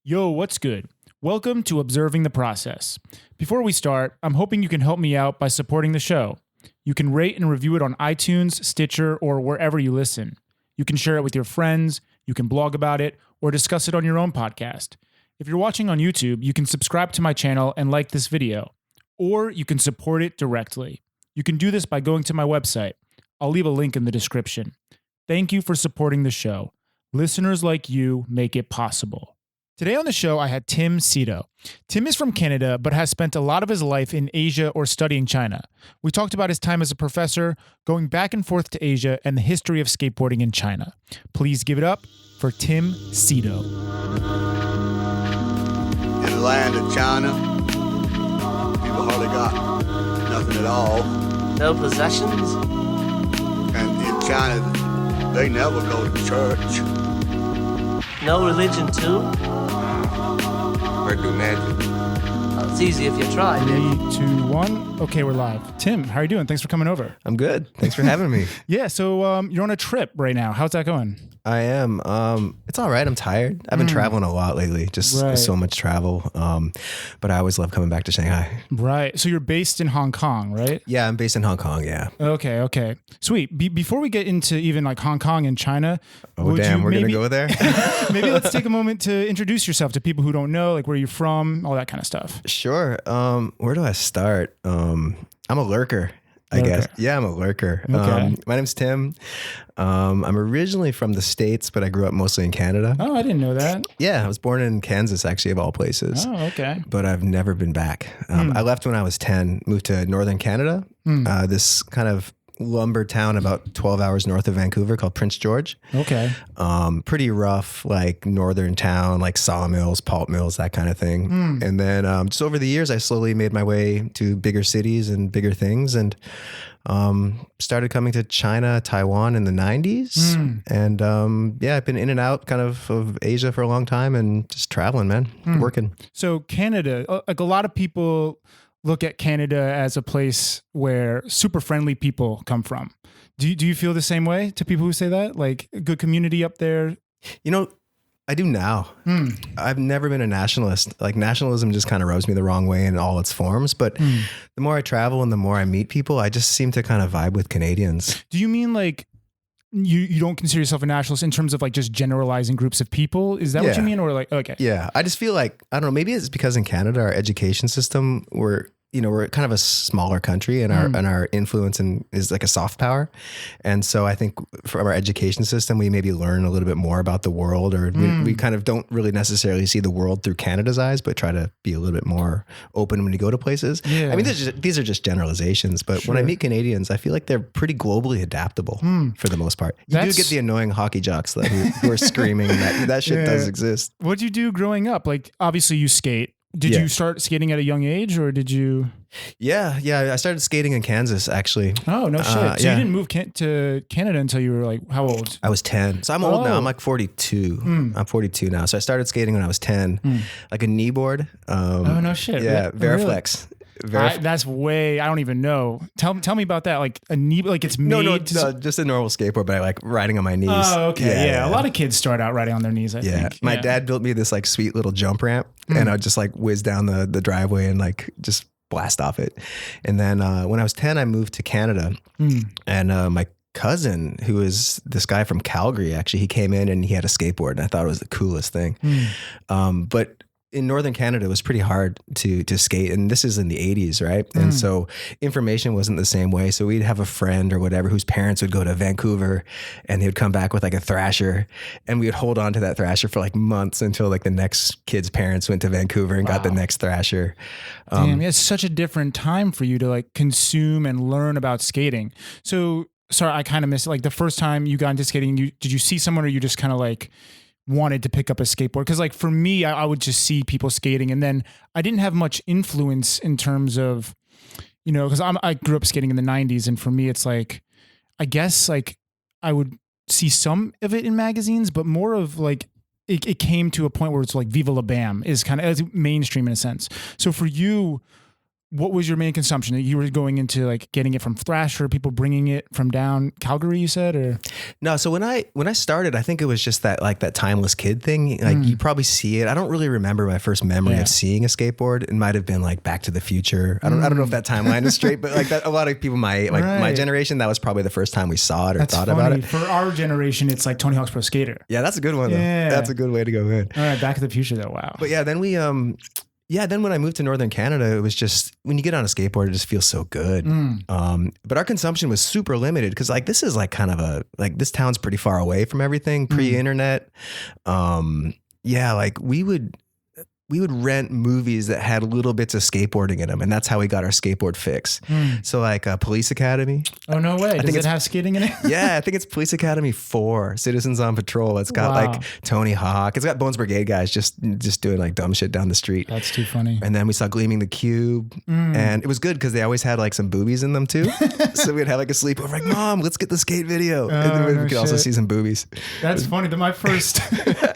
Yo, what's good? Welcome to Observing the Process. Before we start, I'm hoping you can help me out by supporting the show. You can rate and review it on iTunes, Stitcher, or wherever you listen. You can share it with your friends, you can blog about it, or discuss it on your own podcast. If you're watching on YouTube, you can subscribe to my channel and like this video, or you can support it directly. You can do this by going to my website. I'll leave a link in the description. Thank you for supporting the show. Listeners like you make it possible. Today on the show, I had Tim Sedo. Tim is from Canada, but has spent a lot of his life in Asia or studying China. We talked about his time as a professor, going back and forth to Asia, and the history of skateboarding in China. Please give it up for Tim Sedo. In the land of China, people hardly got nothing at all. No possessions? And in China, they never go to church. No religion too? Or do magic. Well, it's easy if you try. 3, 2, 1. Okay, we're live. Tim, how are you doing? Thanks for coming over. I'm good. Thanks for having me. Yeah, so you're on a trip right now. How's that going? I am. It's all right. I'm tired. I've been traveling a lot lately. Just so much travel. But I always love coming back to Shanghai. Right. So you're based in Hong Kong, right? Yeah, I'm based in Hong Kong. Yeah. Okay. Sweet. Before we get into even like Hong Kong and China, Oh, damn. We're going to go there? maybe let's take a moment to introduce yourself to people who don't know, like where you're from, all that kind of stuff. Sure. Where do I start? I'm a lurker, I guess. Yeah, I'm a lurker. Okay. My name's Tim. I'm originally from the States, but I grew up mostly in Canada. Oh, I didn't know that. Yeah, I was born in Kansas, actually, of all places. Oh, okay. But I've never been back. I left when I was 10, moved to northern Canada, this kind of lumber town about 12 hours north of Vancouver called Prince George. Okay. Pretty rough, like northern town, like sawmills, pulp mills, that kind of thing. And then just over the years, I slowly made my way to bigger cities and bigger things, and started coming to China, Taiwan in the 90s. And I've been in and out kind of Asia for a long time and just traveling, man, working. So Canada, like a lot of people look at Canada as a place where super friendly people come from. Do you feel the same way to people who say that? Like a good community up there? You know, I do now. I've never been a nationalist. Like nationalism just kind of rubs me the wrong way in all its forms. But the more I travel and the more I meet people, I just seem to kind of vibe with Canadians. Do you mean like you don't consider yourself a nationalist in terms of like just generalizing groups of people? Is that what you mean? Or like, okay. Yeah. I just feel like, I don't know, maybe it's because in Canada, our education system, we're kind of a smaller country, and our influence is like a soft power. And so I think from our education system, we maybe learn a little bit more about the world, or we kind of don't really necessarily see the world through Canada's eyes, but try to be a little bit more open when you go to places. Yeah. I mean, these are just generalizations, but when I meet Canadians, I feel like they're pretty globally adaptable for the most part. You do get the annoying hockey jocks who are screaming, and that shit does exist. What'd you do growing up? Like, obviously you skate. Did you start skating at a young age, or did you? Yeah. I started skating in Kansas, actually. Oh, no shit. So you didn't move to Canada until you were like, how old? I was 10. So I'm old now. I'm like 42. I'm 42 now. So I started skating when I was 10, like a kneeboard. Oh, no shit. Yeah, Veriflex. That's way, I don't even know. Tell me about that. Like a knee, like it's made. No, just a normal skateboard, but I like riding on my knees. Oh, okay. Yeah. A lot of kids start out riding on their knees, I think. My dad built me this like sweet little jump ramp, and I'd just like whiz down the driveway and like just blast off it. And then when I was 10, I moved to Canada, and my cousin, who is this guy from Calgary, actually, he came in and he had a skateboard, and I thought it was the coolest thing. But in northern Canada, it was pretty hard to skate, and this is in the 80s, right? And so information wasn't the same way. So we'd have a friend or whatever whose parents would go to Vancouver, and they would come back with like a Thrasher, and we would hold on to that Thrasher for like months until like the next kid's parents went to Vancouver and got the next Thrasher. Damn, it's such a different time for you to like consume and learn about skating. So sorry, I kind of missed it. Like the first time you got into skating, did you see someone, or you just kind of like wanted to pick up a skateboard? Because like for me, I would just see people skating, and then I didn't have much influence in terms of, because I grew up skating in the 90s, and for me it's like, I guess like I would see some of it in magazines, but more of like it came to a point where it's like Viva La Bam is kind of mainstream in a sense. So for you, what was your main consumption? You were going into like getting it from Thrasher, people bringing it from down Calgary, you said, or No, so when I started, I think it was just that like that timeless kid thing. Like you probably see it. I don't really remember my first memory of seeing a skateboard. It might have been like Back to the Future. I don't know if that timeline is straight, but like that, a lot of people my generation, that was probably the first time we saw it or thought about it. For our generation, it's like Tony Hawk's Pro Skater. Yeah, that's a good one. Yeah. Though. That's a good way to go in. All right, Back to the Future though. Wow. But yeah, then we then when I moved to Northern Canada, it was just, when you get on a skateboard, it just feels so good. But our consumption was super limited because like, this is like kind of this town's pretty far away from everything, pre-internet. Like we would rent movies that had little bits of skateboarding in them. And that's how we got our skateboard fix. So like Police Academy. Oh, no way. Does it have skating in it? Yeah, I think it's Police Academy 4, Citizens on Patrol. It's got like Tony Hawk. It's got Bones Brigade guys just doing like dumb shit down the street. That's too funny. And then we saw Gleaming the Cube. And it was good because they always had like some boobies in them too. So we'd have like a sleepover, like, Mom, let's get the skate video. And then we could also see some boobies. That's funny. My first...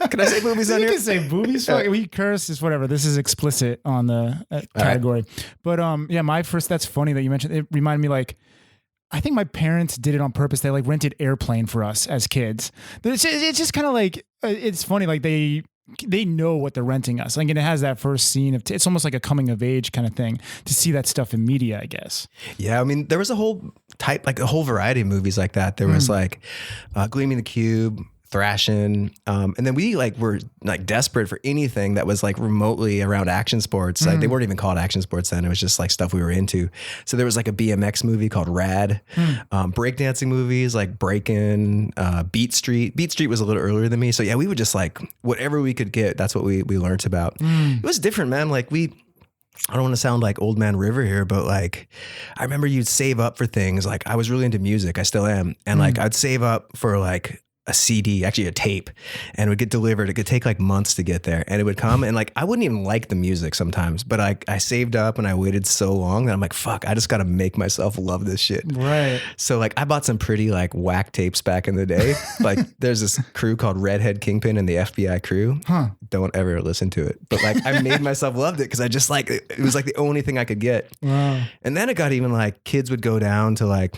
Can I say boobies on here? You can say boobies. We curse, is whatever. This is explicit on the category. Right. But my first, that's funny that you mentioned, it reminded me like, I think my parents did it on purpose. They like rented Airplane for us as kids. It's just kind of like, it's funny. Like they know what they're renting us. Like, and it has that first scene of, it's almost like a coming of age kind of thing to see that stuff in media, I guess. Yeah. I mean, there was a whole variety of movies like that. There was like Gleaming the Cube, Thrashing, and then we like were like desperate for anything that was like remotely around action sports. Like they weren't even called action sports then. It was just like stuff we were into. So there was like a BMX movie called Rad, breakdancing movies like Breakin', Beat Street. Beat Street was a little earlier than me. So yeah, we would just like whatever we could get. That's what we learned about. It was different, man. Like I don't want to sound like old man River here, but like, I remember you'd save up for things. Like I was really into music. I still am. And like, I'd save up for like a CD, actually a tape, and it would get delivered. It could take like months to get there, and it would come, and like I wouldn't even like the music sometimes, but I saved up and I waited so long that I'm like, fuck, I just got to make myself love this shit. Right. So like I bought some pretty like whack tapes back in the day. Like there's this crew called Redhead Kingpin and the FBI Crew. Don't ever listen to it. But like I made myself loved it because I just like, it was like the only thing I could get. Wow. And then it got even like kids would go down to like,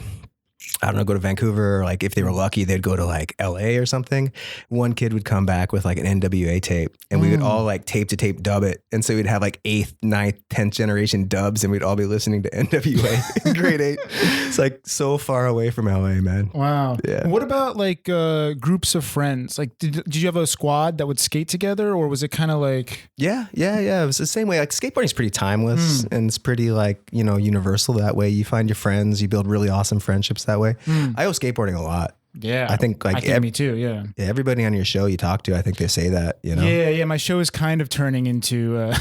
I don't know, go to Vancouver, or like if they were lucky, they'd go to like LA or something. One kid would come back with like an NWA tape, and we would all like tape to tape dub it. And so we'd have like 8th, 9th, 10th generation dubs, and we'd all be listening to NWA in grade 8. It's like so far away from LA, man. Wow. Yeah. What about like groups of friends? Like, did you have a squad that would skate together, or was it kind of like? Yeah. It was the same way. Like skateboarding's pretty timeless, and it's pretty like, you know, universal that way. You find your friends, you build really awesome friendships that way. I owe skateboarding a lot. Yeah. I think like me too. Yeah. Everybody on your show you talk to, I think they say that, you know? Yeah. My show is kind of turning into,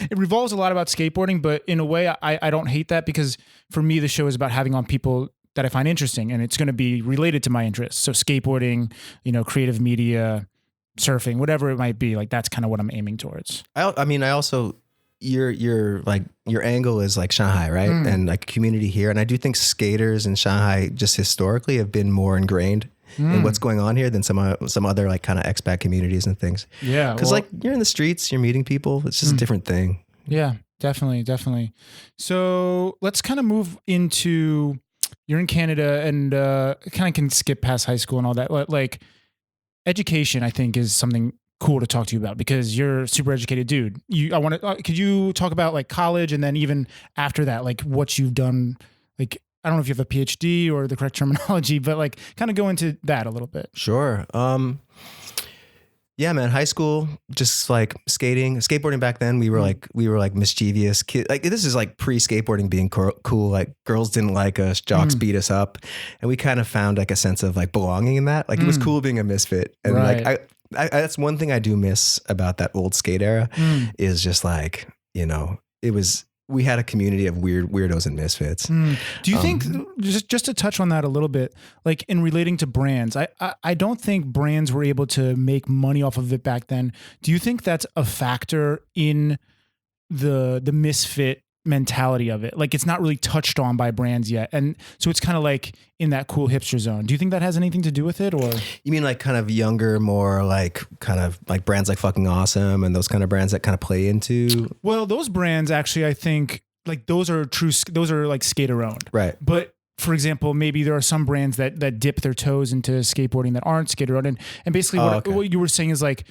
it revolves a lot about skateboarding, but in a way I don't hate that, because for me, the show is about having on people that I find interesting, and it's going to be related to my interests. So skateboarding, you know, creative media, surfing, whatever it might be, like that's kind of what I'm aiming towards. I mean, I also, your angle is like Shanghai, right? And like community here. And I do think skaters in Shanghai just historically have been more ingrained in what's going on here than some other like kind of expat communities and things. Yeah. Because like you're in the streets, you're meeting people. It's just a different thing. Yeah, definitely. So let's kind of move into, you're in Canada, and kind of can skip past high school and all that. Like education, I think, is something cool to talk to you about, because you're a super educated dude. Could you talk about like college, and then even after that, like what you've done? Like, I don't know if you have a PhD or the correct terminology, but like kind of go into that a little bit. Sure. Yeah, man. High school, just like skateboarding back then. We were like mischievous kids. Like this is like pre-skateboarding being cool. Like girls didn't like us, jocks beat us up, and we kind of found like a sense of like belonging in that. Like it was cool being a misfit, and like I that's one thing I do miss about that old skate era is just like, you know, we had a community of weirdos and misfits. Do you think, just to touch on that a little bit, like in relating to brands, I don't think brands were able to make money off of it back then. Do you think that's a factor in the misfit mentality of it? Like it's not really touched on by brands yet, and so it's kind of like in that cool hipster zone. Do you think that has anything to do with it? Or you mean like kind of younger, more like kind of like brands like Fucking Awesome and those kind of brands that kind of play into? Well, those brands actually, I think, like those are true. Those are like skater owned. Right. But for example, maybe there are some brands that dip their toes into skateboarding that aren't skater owned. And basically what you were saying is like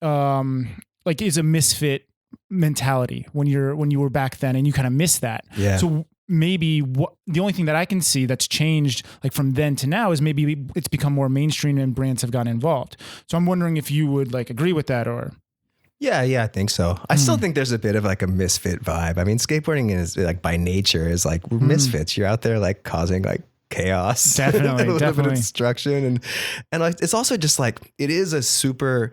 is a misfit mentality when you were back then and you kind of miss that. Yeah. So maybe the only thing that I can see that's changed like from then to now is maybe it's become more mainstream and brands have gotten involved. So I'm wondering if you would like agree with that or. Yeah, I think so. I still think there's a bit of like a misfit vibe. I mean, skateboarding is like by nature is like we're misfits. You're out there like causing like chaos, definitely, a little bit of destruction, and like it's also just like it is a super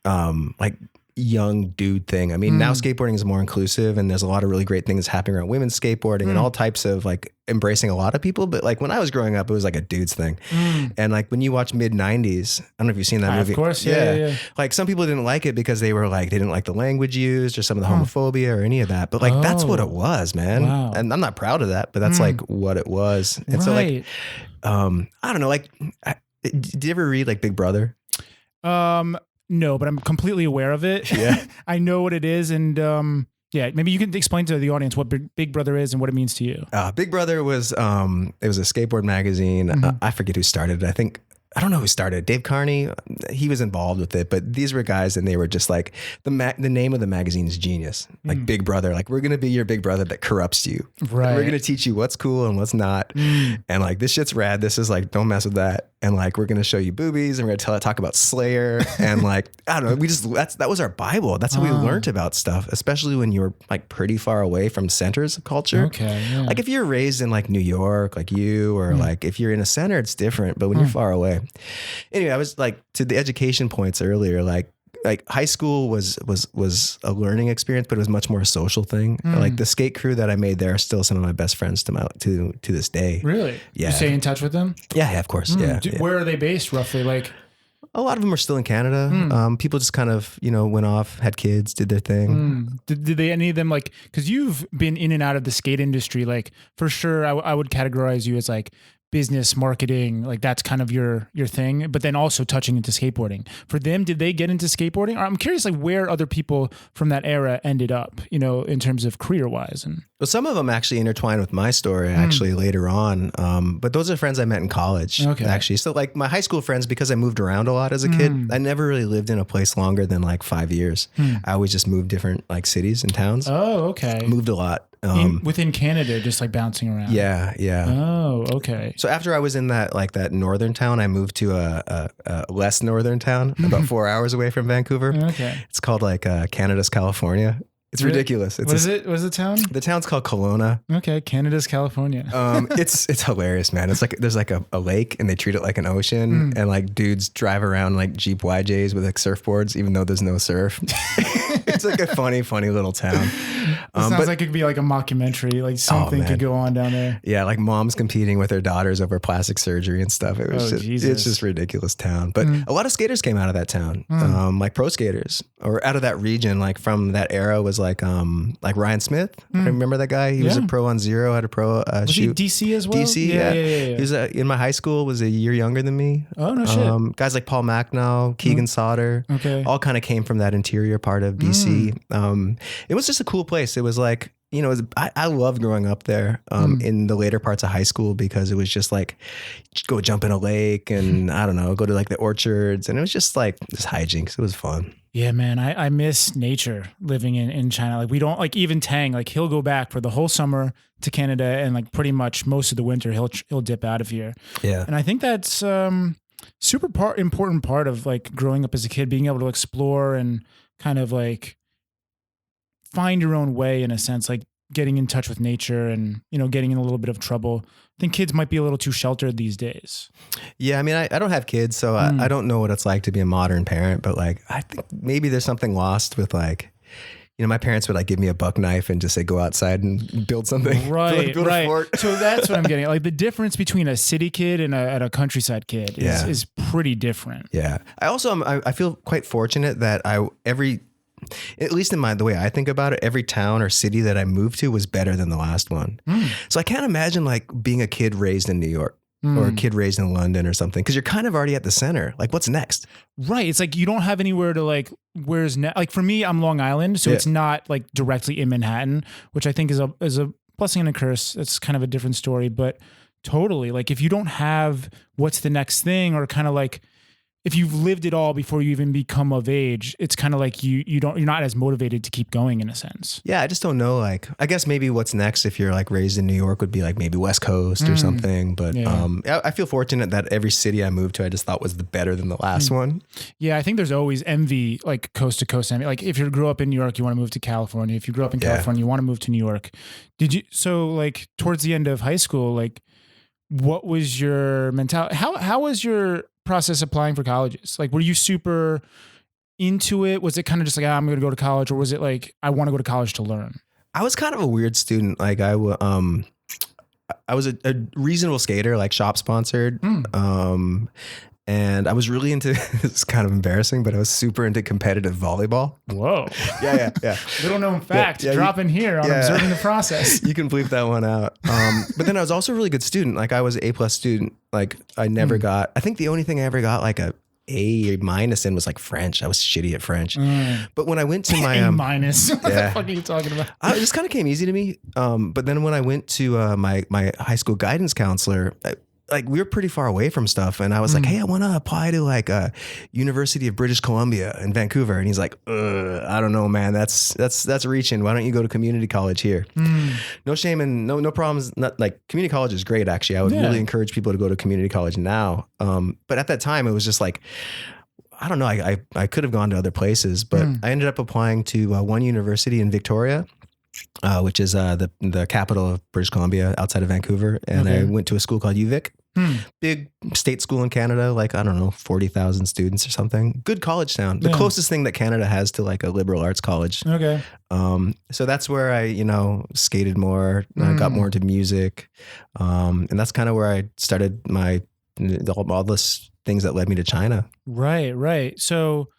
like young dude thing. I mean, now skateboarding is more inclusive and there's a lot of really great things happening around women's skateboarding and all types of like embracing a lot of people. But like when I was growing up, it was like a dude's thing. And like when you watch mid 90s, I don't know if you've seen that movie. Of course. Yeah. Like some people didn't like it because they were like, they didn't like the language used or some of the homophobia or any of that. But like, that's what it was, man. Wow. And I'm not proud of that, but that's like what it was. And so like, I don't know, like, did you ever read like Big Brother? No, but I'm completely aware of it. Yeah. I know what it is. And maybe you can explain to the audience what Big Brother is and what it means to you. Big Brother was, it was a skateboard magazine. I forget who started it. I don't know who started it. Dave Carney, he was involved with it, but these were guys and they were just like, the name of the magazine is genius. Like Big Brother, like we're going to be your big brother that corrupts you. Right. And we're going to teach you what's cool and what's not. And like, this shit's rad. This is like, don't mess with that. And like, we're going to show you boobies and we're going to talk about Slayer. And like, I don't know, that was our Bible. That's how we learned about stuff, especially when you were like pretty far away from centers of culture. Okay. Yeah. Like if you're raised in like New York, like you, or like if you're in a center, it's different, but when you're far away. Anyway, I was like to the education points earlier, like high school was a learning experience, but it was much more a social thing. Like the skate crew that I made there are still some of my best friends to this day. Really? Yeah. You stay in touch with them? Yeah, of course. Yeah. Where are they based roughly? Like a lot of them are still in Canada. People just kind of, went off, had kids, did their thing. Did they, any of them like, cause you've been in and out of the skate industry, like for sure I would categorize you as like business marketing, like that's kind of your thing, but then also touching into skateboarding. For them, did they get into skateboarding? Or I'm curious like where other people from that era ended up, in terms of career wise. And well, some of them actually intertwine with my story actually later on. But those are friends I met in college actually. So like my high school friends, because I moved around a lot as a kid, I never really lived in a place longer than like 5 years. I always just moved different like cities and towns. Oh, okay. Moved a lot. Within Canada, just like bouncing around. Yeah. Oh, okay. So after I was in that northern town, I moved to a less northern town, about 4 hours away from Vancouver. Okay. It's called like Canada's California. It's ridiculous. What is it? What is the town? The town's called Kelowna. Okay, Canada's California. It's hilarious, man. It's like there's like a lake and they treat it like an ocean, and like dudes drive around like Jeep YJs with like surfboards, even though there's no surf. It's like a funny little town. Sounds like it could be like a mockumentary. Like something could go on down there. Yeah, like moms competing with their daughters over plastic surgery and stuff. It was it's just ridiculous town. But a lot of skaters came out of that town, like pro skaters or out of that region. Like from that era was like Ryan Smith. I remember that guy. He was a pro on Zero. Had a pro was shoot. he DC as well? DC, yeah. He was in my high school. Was a year younger than me. Oh no shit. Guys like Paul Macnow, Keegan Sauter, all kind of came from that interior part of BC. It was just a cool place. It was like, I loved growing up there in the later parts of high school because it was just like go jump in a lake and I don't know, go to like the orchards, and it was just like this hijinks. It was fun. Yeah, man, I miss nature living in China. Like we don't like even Tang, like he'll go back for the whole summer to Canada and like pretty much most of the winter he'll dip out of here. Yeah. And I think that's important part of like growing up as a kid, being able to explore and kind of like find your own way in a sense, like getting in touch with nature and, getting in a little bit of trouble. I think kids might be a little too sheltered these days. Yeah. I mean, I don't have kids, so I don't know what it's like to be a modern parent, but like, I think maybe there's something lost with like, my parents would like give me a buck knife and just say, go outside and build something. Right. build a fort. So that's what I'm getting at. Like the difference between a city kid and a countryside kid is pretty different. Yeah. I feel quite fortunate that at least in the way I think about it, every town or city that I moved to was better than the last one. So I can't imagine like being a kid raised in New York. or a kid raised in London or something. Cause you're kind of already at the center. Like what's next? Right. It's like you don't have anywhere to like, like for me, I'm Long Island. So it's not like directly in Manhattan, which I think is a blessing and a curse. It's kind of a different story, but totally. Like if you don't have what's the next thing, or kind of like, if you've lived it all before you even become of age, it's kind of like you're not as motivated to keep going in a sense. Yeah, I just don't know. Like, I guess maybe what's next if you're like raised in New York would be like maybe West Coast or something. But I feel fortunate that every city I moved to, I just thought was the better than the last one. Yeah, I think there's always envy, like coast to coast envy. Like if you grew up in New York, you want to move to California. If you grew up in California, you want to move to New York. So like towards the end of high school, like what was your mentality? How was your process applying for colleges? Like, were you super into it? Was it kind of just like, I'm going to go to college? Or was it like, I want to go to college to learn? I was kind of a weird student. Like I was a reasonable skater, like shop sponsored. And I was really into, it's kind of embarrassing, but I was super into competitive volleyball. Whoa. Yeah. Little known fact, drop in here on observing the process. You can bleep that one out. But then I was also a really good student. Like I was an A+ student. Like I never got, I think the only thing I ever got like a A- in was like French. I was shitty at French. But when I went to my A-. What the fuck are you talking about? It just kind of came easy to me. But then when I went to my high school guidance counselor, like we were pretty far away from stuff. And I was like, hey, I want to apply to like University of British Columbia in Vancouver. And he's like, I don't know, man, that's reaching. Why don't you go to community college here? No shame and no problems. Not like community college is great. Actually, I would really encourage people to go to community college now. But at that time it was just like, I don't know. I could have gone to other places, but I ended up applying to one university in Victoria, which is the capital of British Columbia outside of Vancouver. And I went to a school called UVic, big state school in Canada, like, I don't know, 40,000 students or something. Good college town. The closest thing that Canada has to like a liberal arts college. Okay. So that's where I, skated more. I got more into music. And that's kind of where I started all this things that led me to China. Right. So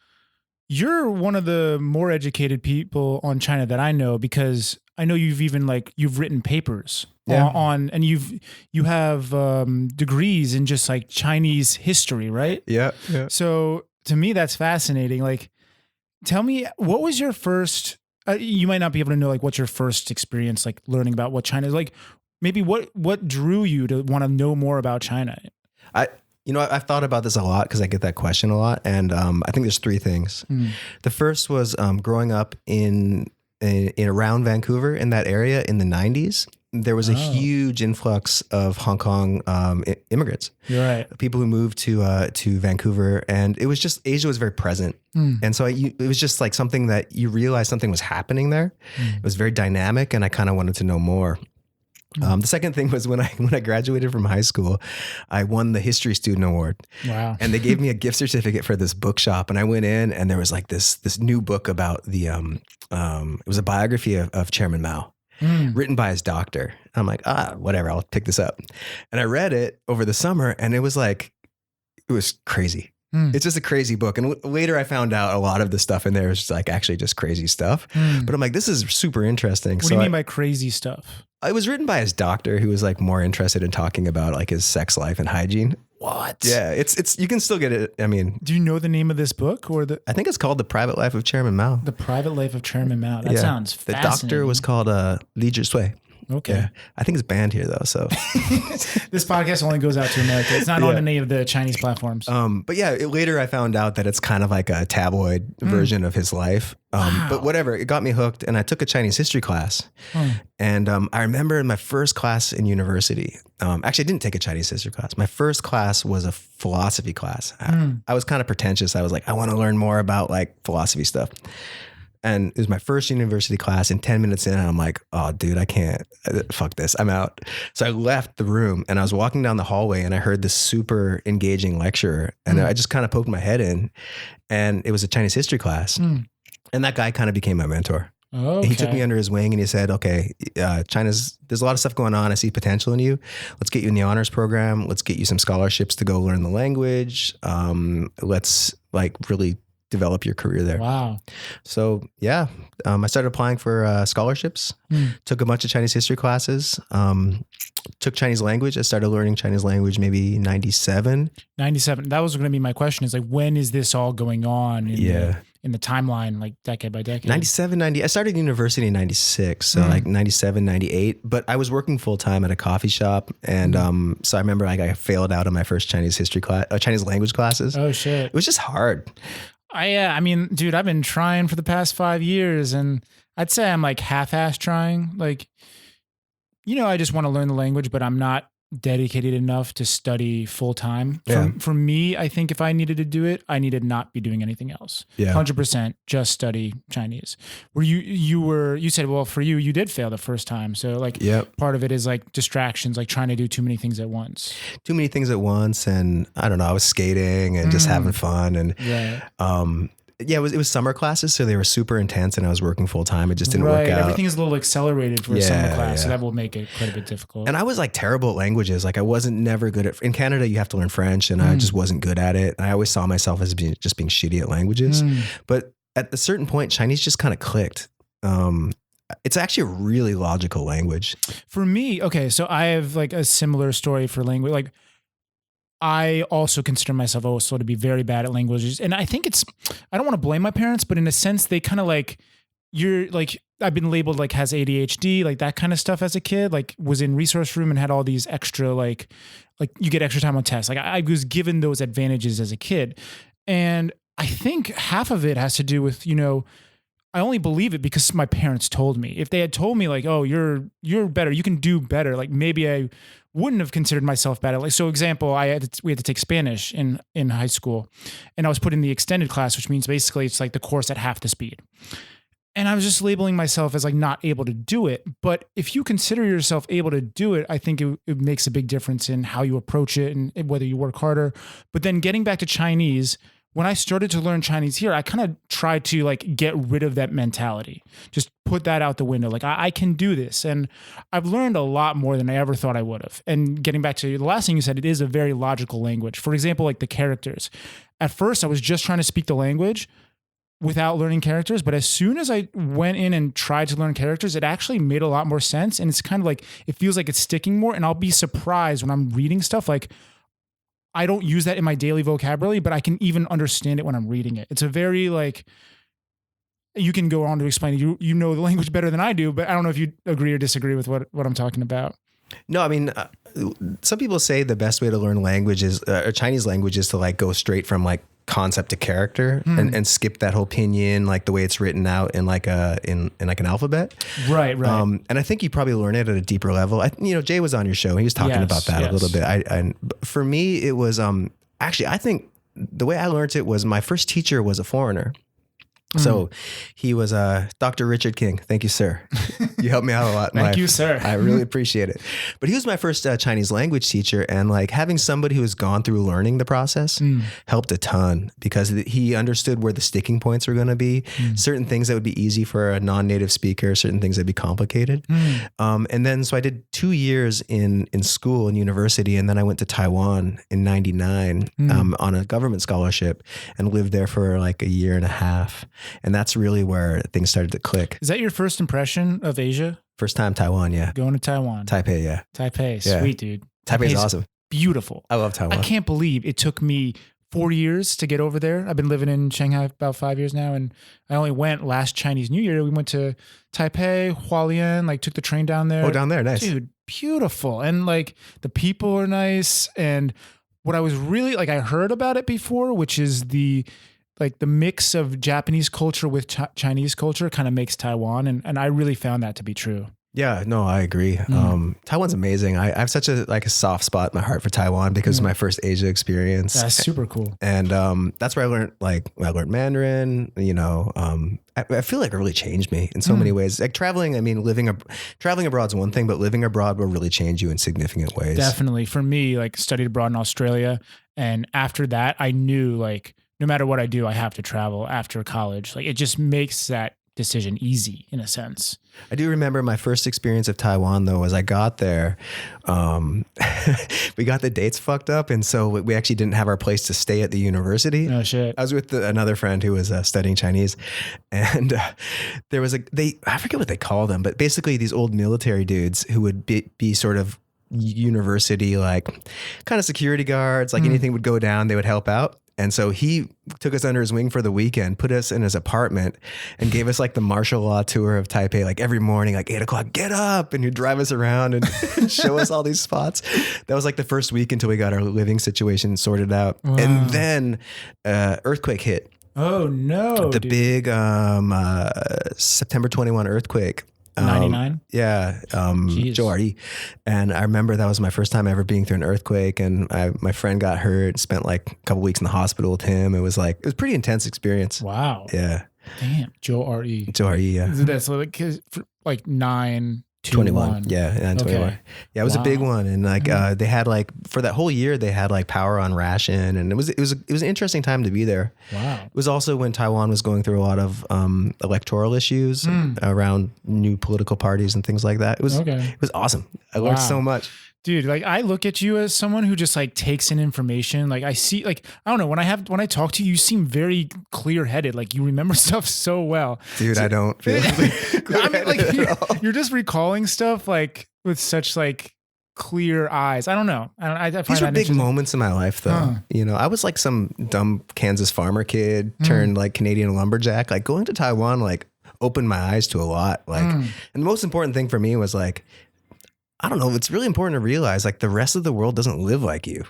you're one of the more educated people on China that I know, because I know you've even you've written papers on, and you have degrees in just like Chinese history, right? Yeah. So to me, that's fascinating. Like, tell me, what was your first, you might not be able to know like what's your first experience, like learning about what China is like, maybe what drew you to want to know more about China? I've thought about this a lot because I get that question a lot. And I think there's three things. The first was growing up in around Vancouver in that area in the 90s. There was a huge influx of Hong Kong immigrants. You're right. People who moved to Vancouver, and it was just, Asia was very present. And so it was just like something that you realized something was happening there. It was very dynamic, and I kind of wanted to know more. The second thing was when I graduated from high school, I won the History Student Award. Wow. And they gave me a gift certificate for this bookshop. And I went in, and there was like this new book about the, it was a biography of Chairman Mao, written by his doctor. I'm like, whatever, I'll pick this up. And I read it over the summer, and it was crazy. It's just a crazy book. And later I found out a lot of the stuff in there is like actually just crazy stuff. But I'm like, this is super interesting. What do you mean by crazy stuff? It was written by his doctor, who was like more interested in talking about like his sex life and hygiene. What? Yeah, it's you can still get it. I mean, do you know the name of this book or I think it's called The Private Life of Chairman Mao. The Private Life of Chairman Mao. That sounds fascinating. The doctor was called Li Zhisui. Okay. Yeah. I think it's banned here though. So this podcast only goes out to America. It's not on any of the Chinese platforms. But later I found out that it's kind of like a tabloid version of his life. But whatever, it got me hooked, and I took a Chinese history class. And I remember in my first class in university, actually I didn't take a Chinese history class. My first class was a philosophy class. I was kind of pretentious. I was like, I want to learn more about like philosophy stuff. And it was my first university class, and 10 minutes in, I'm like, oh, dude, I can't. Fuck this. I'm out. So I left the room, and I was walking down the hallway, and I heard this super engaging lecturer, and I just kind of poked my head in, and it was a Chinese history class. And that guy kind of became my mentor. Okay. He took me under his wing, and he said, okay, there's a lot of stuff going on. I see potential in you. Let's get you in the honors program. Let's get you some scholarships to go learn the language. Let's like really develop your career there. Wow. So yeah, I started applying for scholarships, took a bunch of Chinese history classes, took Chinese language. I started learning Chinese language maybe 97. 97. That was going to be my question is like, when is this all going on in the timeline, like decade by decade? 97, 90. I started university in 96. So like 97, 98, but I was working full time at a coffee shop. And so I remember like I failed out on my first Chinese history class, Chinese language classes. Oh shit. It was just hard. I mean, dude, I've been trying for the past 5 years and I'd say I'm like half-ass trying. Like, I just want to learn the language, but I'm not dedicated enough to study full time. For me, I think if I needed to do it, I needed not be doing anything else. 100% just study Chinese. Where you said, well, for you did fail the first time. So like part of it is like distractions, like trying to do too many things at once. Too many things at once. And I don't know, I was skating and just having fun. And it was summer classes, so they were super intense, and I was working full time. It just didn't work out. Everything is a little accelerated for a summer class, so that will make it quite a bit difficult. And I was like terrible at languages. Like I wasn't never good at. In Canada, you have to learn French, and I just wasn't good at it. I always saw myself as being shitty at languages. But at a certain point, Chinese just kind of clicked. It's actually a really logical language. For me, okay, so I have like a similar story for language. Like, I also consider myself also to be very bad at languages. And I think I don't want to blame my parents, but in a sense, they kind of like, you're like, I've been labeled like has ADHD, like that kind of stuff as a kid, like was in resource room and had all these extra, like you get extra time on tests. Like I was given those advantages as a kid. And I think half of it has to do with, I only believe it because my parents told me. If they had told me like, oh, you're better, you can do better, like maybe I wouldn't have considered myself bad. Like, so example, we had to take Spanish in high school, and I was put in the extended class, which means basically it's like the course at half the speed. And I was just labeling myself as like not able to do it. But if you consider yourself able to do it, I think it makes a big difference in how you approach it and whether you work harder. But then getting back to Chinese, when I started to learn Chinese here, I kind of tried to like get rid of that mentality, just put that out the window. Like I can do this. And I've learned a lot more than I ever thought I would have. And getting back to the last thing you said, it is a very logical language. For example, like the characters. At first, I was just trying to speak the language without learning characters. But as soon as I went in and tried to learn characters, it actually made a lot more sense. And it's kind of like, it feels like it's sticking more. And I'll be surprised when I'm reading stuff like, I don't use that in my daily vocabulary, but I can even understand it when I'm reading it. It's a very like, you can go on to explain it. You know the language better than I do, but I don't know if you agree or disagree with what I'm talking about. No, I mean, some people say the best way to learn language is, or Chinese language is to like go straight from like concept to character and skip that whole pinyin, like the way it's written out in like in like an alphabet. Right. And I think you probably learn it at a deeper level. Jay was on your show. He was talking about that a little bit. For me, it was, actually, I think the way I learned it was my first teacher was a foreigner. So he was Dr. Richard King. Thank you, sir. You helped me out a lot. Thank you, sir. I really appreciate it. But he was my first Chinese language teacher. And like having somebody who has gone through learning the process helped a ton because he understood where the sticking points were going to be, certain things that would be easy for a non-native speaker, certain things that'd be complicated. And then, so I did 2 years in school and university. And then I went to Taiwan in 99 on a government scholarship and lived there for like a year and a half. And that's really where things started to click. Is that your first impression of Asia? First time Taiwan, yeah. Going to Taiwan. Taipei, yeah. Taipei, Yeah. sweet dude. Taipei's awesome. Beautiful. I love Taiwan. I can't believe it took me 4 years to get over there. I've been living in Shanghai about 5 years now, and I only went last Chinese New Year. We went to Taipei, Hualien, like took the train down there. Oh, down there, nice. Dude, beautiful. And like the people are nice. And what I was really like, I heard about it before, which is the mix of Japanese culture with Chinese culture kind of makes Taiwan. And I really found that to be true. Yeah, no, I agree. Taiwan's amazing. I have such a soft spot in my heart for Taiwan because of my first Asia experience. That's super cool. And that's where I learned Mandarin, I feel like it really changed me in so many ways. Like traveling, I mean, traveling abroad is one thing, but living abroad will really change you in significant ways. Definitely. For me, like studied abroad in Australia. And after that, I knew like, no matter what I do, I have to travel after college. Like it just makes that decision easy in a sense. I do remember my first experience of Taiwan though, as I got there, we got the dates fucked up. And so we actually didn't have our place to stay at the university. Oh shit. I was with another friend who was studying Chinese, and there was I forget what they call them, but basically these old military dudes who would be sort of university, like kind of security guards, like anything would go down, they would help out. And so he took us under his wing for the weekend, put us in his apartment, and gave us like the martial law tour of Taipei, like every morning, like 8 o'clock, get up. And he'd drive us around and show us all these spots. That was like the first week until we got our living situation sorted out. Wow. And then earthquake hit. Oh no. The big September 21 earthquake. 99? Yeah. Joe R.E. And I remember that was my first time ever being through an earthquake, and my friend got hurt, spent like a couple weeks in the hospital with him. It was a pretty intense experience. Wow. Yeah. Damn. Joe R.E. Joe R.E. Yeah. That's like 9/21. Yeah. 9/21. Okay. Yeah. It was a big one. And they had for that whole year, they had like power on ration, and it was an interesting time to be there. Wow. It was also when Taiwan was going through a lot of electoral issues around new political parties and things like that. It was awesome. I learned so much. Dude, like I look at you as someone who just like takes in information. Like I see, like, I don't know, when I talk to you, you seem very clear headed. Like you remember stuff so well. Dude, I don't feel I mean, like you're just recalling stuff like with such like clear eyes. I don't know. I find these were big moments in my life though. Huh. You know, I was like some dumb Kansas farmer kid turned like Canadian lumberjack. Like going to Taiwan like opened my eyes to a lot. Like, and the most important thing for me was like, I don't know. It's really important to realize like the rest of the world doesn't live like you.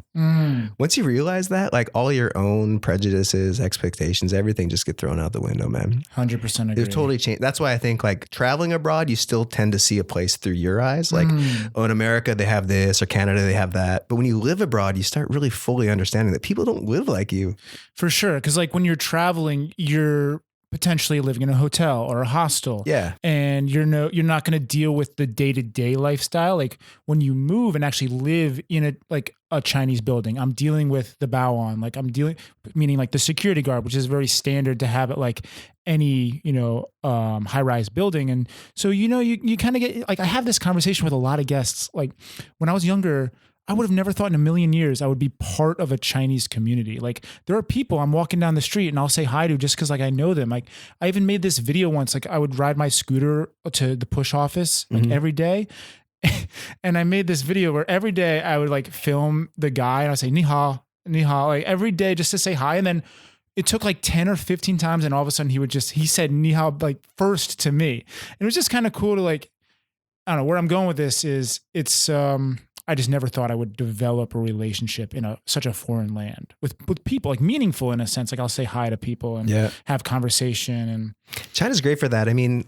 Once you realize that, like all your own prejudices, expectations, everything just get thrown out the window, man. 100% agree. It's totally changed. That's why I think like traveling abroad, you still tend to see a place through your eyes. Like, oh, in America, they have this, or Canada, they have that. But when you live abroad, you start really fully understanding that people don't live like you. For sure. Cause like when you're traveling, you're potentially living in a hotel or a hostel. Yeah. And you're not going to deal with the day-to-day lifestyle. Like when you move and actually live in a Chinese building, I'm dealing with the baoan, like meaning like the security guard, which is very standard to have at like any, high-rise building. And so, you kind of get, like, I have this conversation with a lot of guests. Like when I was younger, I would have never thought in a million years I would be part of a Chinese community. Like there are people I'm walking down the street and I'll say hi to just because like I know them. Like I even made this video once, like I would ride my scooter to the push office like every day. And I made this video where every day I would like film the guy and I'd say, ni hao, like every day just to say hi. And then it took like 10 or 15 times. And all of a sudden he said ni hao like first to me. And it was just kind of cool to like, I don't know where I'm going with this is I just never thought I would develop a relationship in such a foreign land with people, like meaningful in a sense. Like I'll say hi to people and have conversation. And China's great for that. I mean,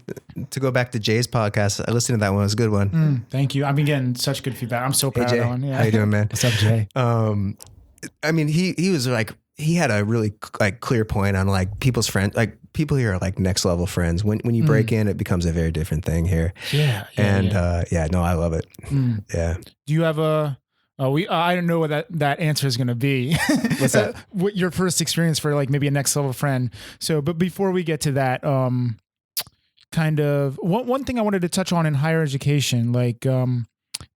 to go back to Jay's podcast, I listened to that one. It was a good one. Thank you. I've been getting such good feedback. I'm so proud Jay, of that one. Yeah. How you doing, man? What's up, Jay? I mean, he was like, he had a really like clear point on like people's friends, like people here are like next level friends. When you break in, it becomes a very different thing here. Yeah. No, I love it. Yeah. Do you have I don't know what that answer is going to be. What's that? What your first experience for like maybe a next level friend. So, but before we get to that, kind of one thing I wanted to touch on in higher education, like,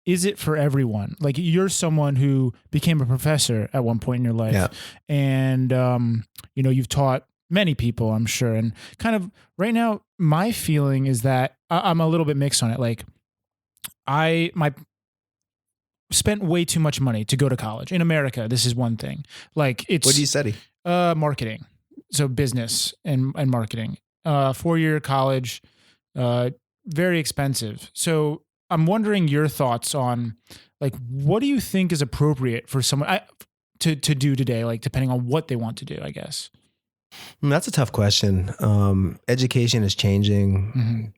is it for everyone? Like you're someone who became a professor at one point in your life and, you've taught many people, I'm sure. And kind of right now, my feeling is that I'm a little bit mixed on it. Like I spent way too much money to go to college in America. This is one thing. Like it's, what do you study? Marketing. So business and marketing, 4-year college, very expensive. So I'm wondering your thoughts on like, what do you think is appropriate for someone to do today? Like depending on what they want to do, I guess. That's a tough question. Education is changing.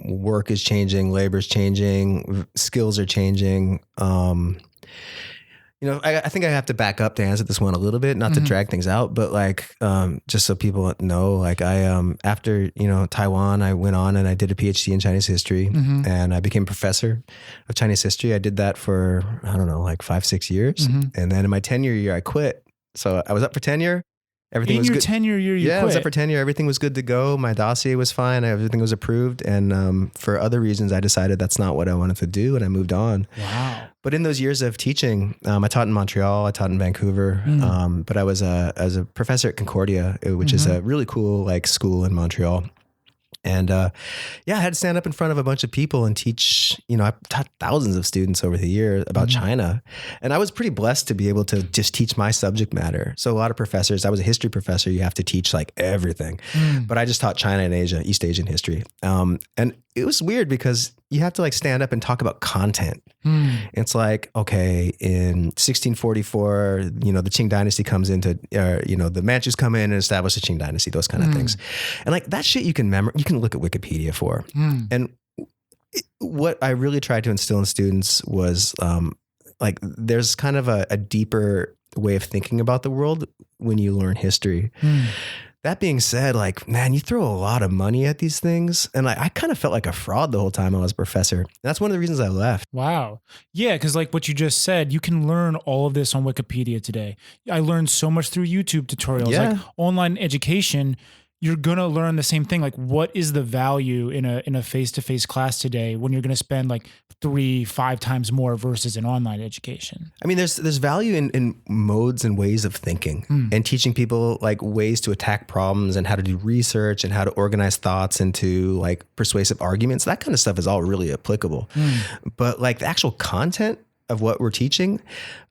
Work is changing. Labor is changing. Skills are changing. I think I have to back up to answer this one a little bit, not to drag things out, but like, just so people know, like I, after, Taiwan, I went on and I did a PhD in Chinese history and I became professor of Chinese history. I did that for, I don't know, like 5-6 years. And then in my tenure year, I quit. So I was up for tenure. Everything In was your good. tenure year, you Yeah, I quit. was up for tenure. Everything was good to go. My dossier was fine. Everything was approved. And for other reasons, I decided that's not what I wanted to do, and I moved on. Wow. But in those years of teaching, I taught in Montreal, I taught in Vancouver, but I was a professor at Concordia, which is a really cool like school in Montreal. And yeah, I had to stand up in front of a bunch of people and teach. I taught thousands of students over the year about China. And I was pretty blessed to be able to just teach my subject matter. So a lot of professors, I was a history professor, you have to teach like everything. But I just taught China and Asia, East Asian history. And it was weird because you have to like stand up and talk about content. It's like, okay, in 1644, the Qing dynasty comes into, the Manchus come in and establish the Qing dynasty, those kind of things. And like that shit you can look at Wikipedia for. And what I really tried to instill in students was like, there's kind of a deeper way of thinking about the world when you learn history. That being said, like, man, you throw a lot of money at these things. And I kind of felt like a fraud the whole time I was a professor. And that's one of the reasons I left. Wow. Yeah, because like what you just said, you can learn all of this on Wikipedia today. I learned so much through YouTube tutorials, like online education. You're going to learn the same thing. Like, what is the value in a face-to-face class today when you're going to spend like 3-5 times more versus an online education? I mean, there's value in modes and ways of thinking and teaching people like ways to attack problems and how to do research and how to organize thoughts into like persuasive arguments. That kind of stuff is all really applicable. But like the actual content of what we're teaching,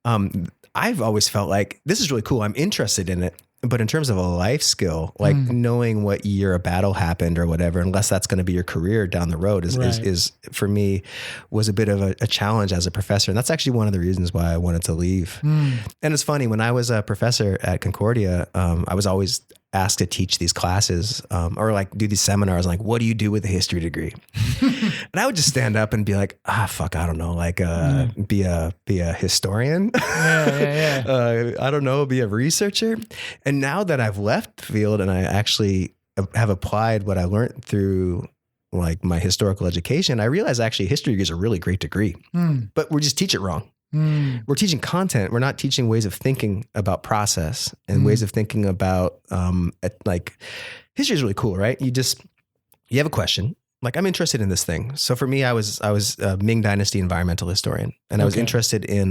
I've always felt like this is really cool. I'm interested in it. But in terms of a life skill, like knowing what year a battle happened or whatever, unless that's going to be your career down the road is for me was a bit of a challenge as a professor. And that's actually one of the reasons why I wanted to leave. And it's funny, when I was a professor at Concordia, I was always asked to teach these classes or like do these seminars. Like, what do you do with a history degree? And I would just stand up and be like, fuck, I don't know, like be a historian. I don't know, be a researcher. And now that I've left the field and I actually have applied what I learned through like my historical education, I realize actually history degree is a really great degree, but we just teach it wrong. We're teaching content. We're not teaching ways of thinking about process and ways of thinking about like history is really cool, right? You have a question. Like, I'm interested in this thing. So for me, I was a Ming Dynasty environmental historian, and I was interested in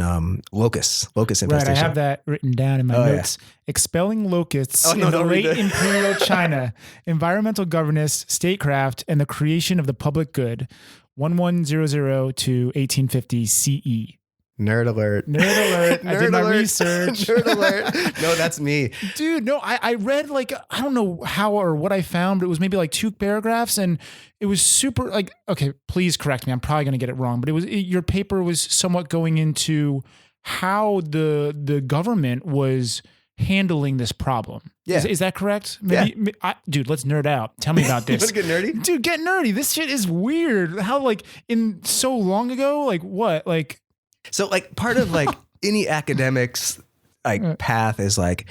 locust infestation. Right, I have that written down in my notes. Yeah. Expelling locusts in the late imperial China, environmental governance, statecraft, and the creation of the public good, 1100 to 1850 CE. Nerd alert. I did my research. Nerd alert. No, that's me. Dude, no, I read like, I don't know how or what I found, but it was maybe like 2 paragraphs and it was super like, okay, please correct me. I'm probably going to get it wrong, but your paper was somewhat going into how the government was handling this problem. Yeah. Is that correct? Maybe, dude, let's nerd out. Tell me about this. Let's get nerdy? Dude, get nerdy. This shit is weird. How like in so long ago, like what? Like, so like part of like any academics like path is like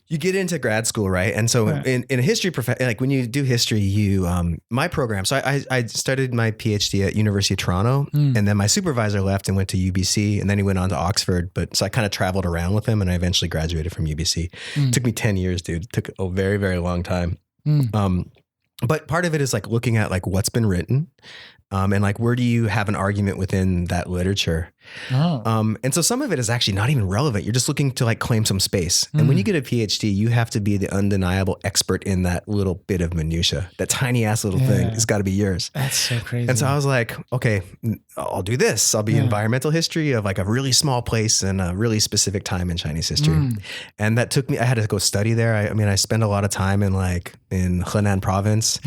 you get into grad school, right? And so in a history like when you do history, you my program. So I started my PhD at University of Toronto, and then my supervisor left and went to UBC, and then he went on to Oxford. But so I kind of traveled around with him, and I eventually graduated from UBC. It took me 10 years, dude. It took a very, very long time. But part of it is like looking at like what's been written. And like, where do you have an argument within that literature? And so some of it is actually not even relevant. You're just looking to like claim some space. And when you get a PhD, you have to be the undeniable expert in that little bit of minutia. That tiny ass little thing has got to be yours. That's so crazy. And so I was like, okay, I'll do this. I'll be environmental history of like a really small place and a really specific time in Chinese history. And that took me, I had to go study there. I spent a lot of time in Henan province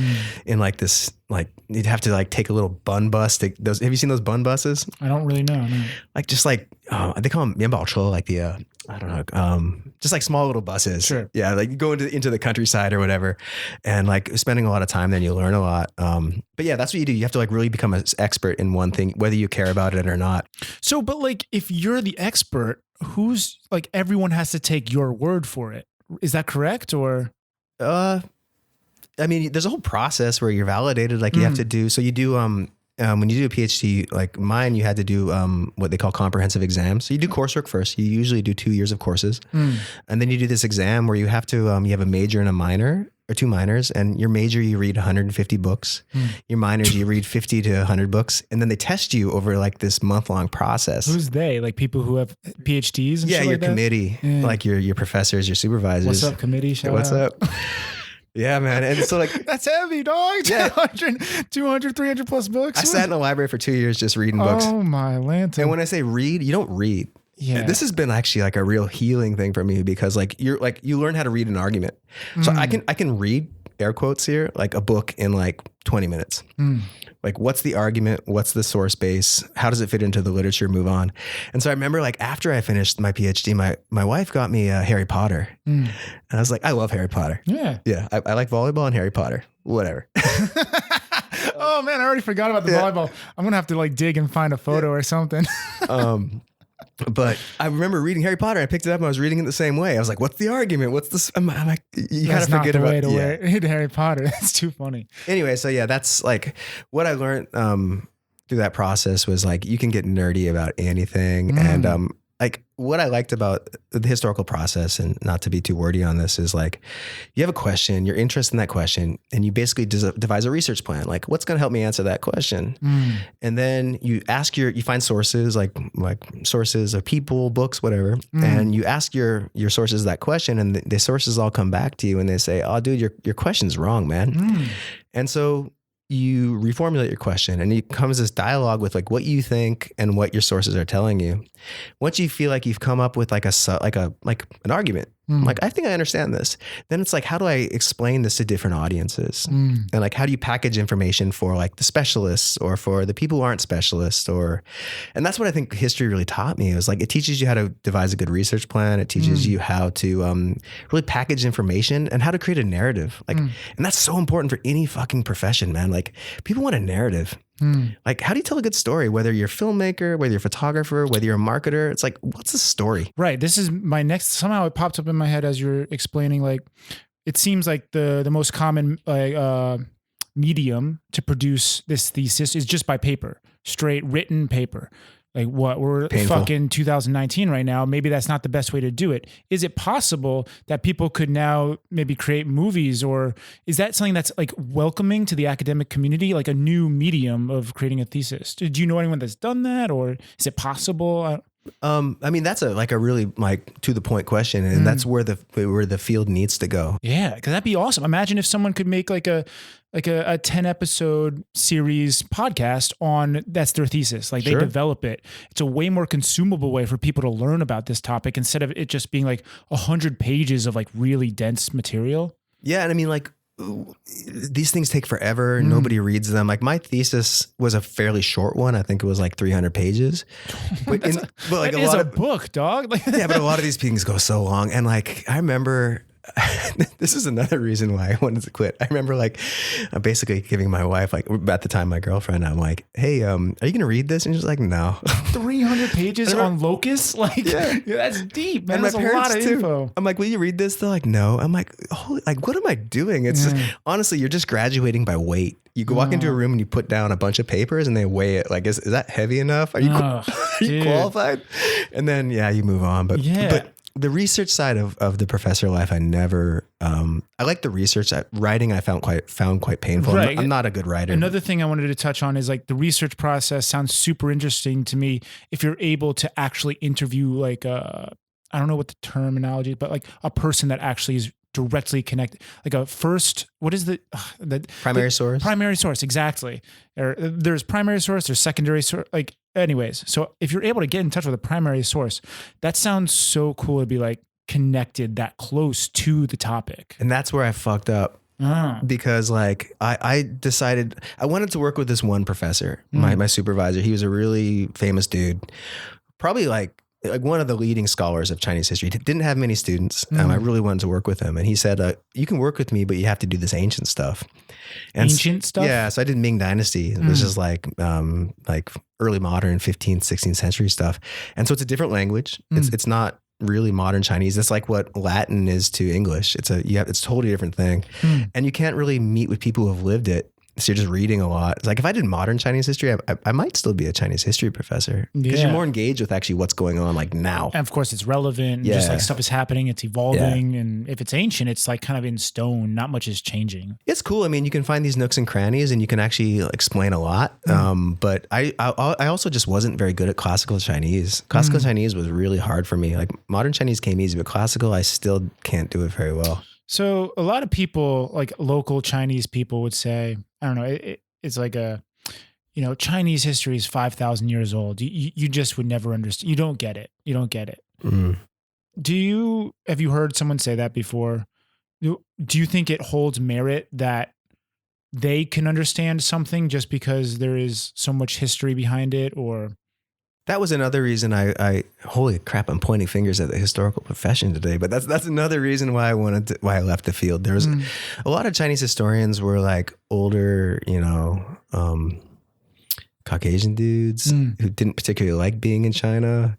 in like this, like you'd have to like take a little bun bus. Have you seen those bun buses? I don't really know. No. Like just like they call them mianbaochuo, like the I don't know, just like small little buses. Sure. Yeah, like you go into the countryside or whatever, and like spending a lot of time, then you learn a lot. But yeah, that's what you do. You have to like really become an expert in one thing, whether you care about it or not. So, but like if you're the expert, who's like everyone has to take your word for it. Is that correct or? I mean, there's a whole process where you're validated. Like you have to do. So you do. when you do a PhD, like mine, you had to do what they call comprehensive exams. So you do coursework first. You usually do 2 years of courses. And then you do this exam where you have to, you have a major and a minor, or 2 minors, and your major, you read 150 books. Your minors, you read 50 to 100 books. And then they test you over like this month-long process. Who's they? Like people who have PhDs and yeah, shit your like that? committee, like your professors, your supervisors. What's up, committee? Shout What's out. up? Yeah, man. And so like, That's heavy, dog. 200, 300 plus books. I sat in the library for 2 years just reading books. Oh my lantern. And when I say read, you don't read. Yeah. This has been actually like a real healing thing for me because like you learn how to read an argument. So I can read, air quotes here, like a book in like 20 minutes. Like what's the argument? What's the source base? How does it fit into the literature? Move on. And so I remember like after I finished my PhD, my wife got me Harry Potter. And I was like, I love Harry Potter. Yeah. Yeah. I like volleyball and Harry Potter, whatever. Oh man, I already forgot about the volleyball. I'm going to have to like dig and find a photo or something. But I remember reading Harry Potter. I picked it up and I was reading it the same way. I was like, what's the argument? What's this? I'm like, you kind of forget about read Harry Potter. That's too funny. Anyway, so yeah, that's like what I learned through that process was like, you can get nerdy about anything. And like what I liked about the historical process, and not to be too wordy on this, is like you have a question, you're interested in that question, and you basically devise a research plan. Like what's going to help me answer that question? And then you you find sources like sources of people, books, whatever. And you ask your sources that question, and the sources all come back to you and they say, oh dude, your question's wrong, man. And so you reformulate your question and it comes this dialogue with like what you think and what your sources are telling you. Once you feel like you've come up with like an argument, like, I think I understand this. Then it's like, how do I explain this to different audiences? And like, how do you package information for like the specialists or for the people who aren't specialists and that's what I think history really taught me. It was like, it teaches you how to devise a good research plan. It teaches you how to really package information and how to create a narrative. Like, and that's so important for any fucking profession, man. Like people want a narrative. Like, how do you tell a good story? Whether you're a filmmaker, whether you're a photographer, whether you're a marketer, it's like, what's the story? Right. This is my next, somehow it popped up in my head as you're explaining, like, it seems like the most common medium to produce this thesis is just by paper, straight written paper. Like what we're fucking 2019 right now. Maybe that's not the best way to do it. Is it possible that people could now maybe create movies, or is that something that's like welcoming to the academic community, like a new medium of creating a thesis? Do you know anyone that's done that, or is it possible? I mean, that's a really like to the point question, and that's where the field needs to go. Yeah, because that'd be awesome. Imagine if someone could make like a 10 episode series podcast on that's their thesis. Like they develop it. It's a way more consumable way for people to learn about this topic instead of it just being like 100 pages of like really dense material. Yeah, and I mean like these things take forever. Nobody reads them. Like my thesis was a fairly short one. I think it was like 300 pages. But like that is a book, dog. Yeah, but a lot of these things go so long. And like I remember this is another reason why I wanted to quit. I remember like basically giving my wife, like at the time my girlfriend, I'm like, hey, are you going to read this? And she's like, no. 300 pages on locusts? Like, yeah, that's deep, man. And that's my a lot of too. info. I'm like, will you read this? They're like, no. I'm like, holy, like, what am I doing? It's just, honestly, you're just graduating by weight. You go walk into a room and you put down a bunch of papers and they weigh it. Like, is that heavy enough? Are you, are you qualified? And then, you move on. But the research side of the professor life, I never, I like the research. Writing I found quite painful. Right. I'm not a good writer. Another thing I wanted to touch on is like the research process sounds super interesting to me. If you're able to actually interview like, I don't know what the terminology is, but like a person that actually is directly connected, like a first, what is the primary source? Primary source, exactly. There's primary source, there's secondary source, like anyways. So if you're able to get in touch with a primary source, that sounds so cool to be like connected that close to the topic. And that's where I fucked up. Because like I decided I wanted to work with this one professor, my supervisor. He was a really famous dude, probably like one of the leading scholars of Chinese history. Didn't have many students. I really wanted to work with him. And he said, you can work with me, but you have to do this ancient stuff. And ancient stuff? Yeah. So I did Ming Dynasty, which is like early modern 15th, 16th century stuff. And so it's a different language. It's not really modern Chinese. It's like what Latin is to English. It's a totally different thing. And you can't really meet with people who have lived it. So you're just reading a lot. It's like if I did modern Chinese history, I might still be a Chinese history professor because you're more engaged with actually what's going on like now. And of course, it's relevant. Yeah. Just like stuff is happening, it's evolving. Yeah. And if it's ancient, it's like kind of in stone. Not much is changing. It's cool. I mean, you can find these nooks and crannies and you can actually explain a lot. But I also just wasn't very good at classical Chinese. Classical Chinese was really hard for me. Like modern Chinese came easy, but classical, I still can't do it very well. So a lot of people, like local Chinese people would say, I don't know, it's like Chinese history is 5,000 years old. You just would never understand. You don't get it. You don't get it. Have you heard someone say that before? Do you think it holds merit that they can understand something just because there is so much history behind it? Or that was another reason I holy crap, I'm pointing fingers at the historical profession today, but that's another reason why I left the field. There was a lot of Chinese historians were like older, Caucasian dudes who didn't particularly like being in China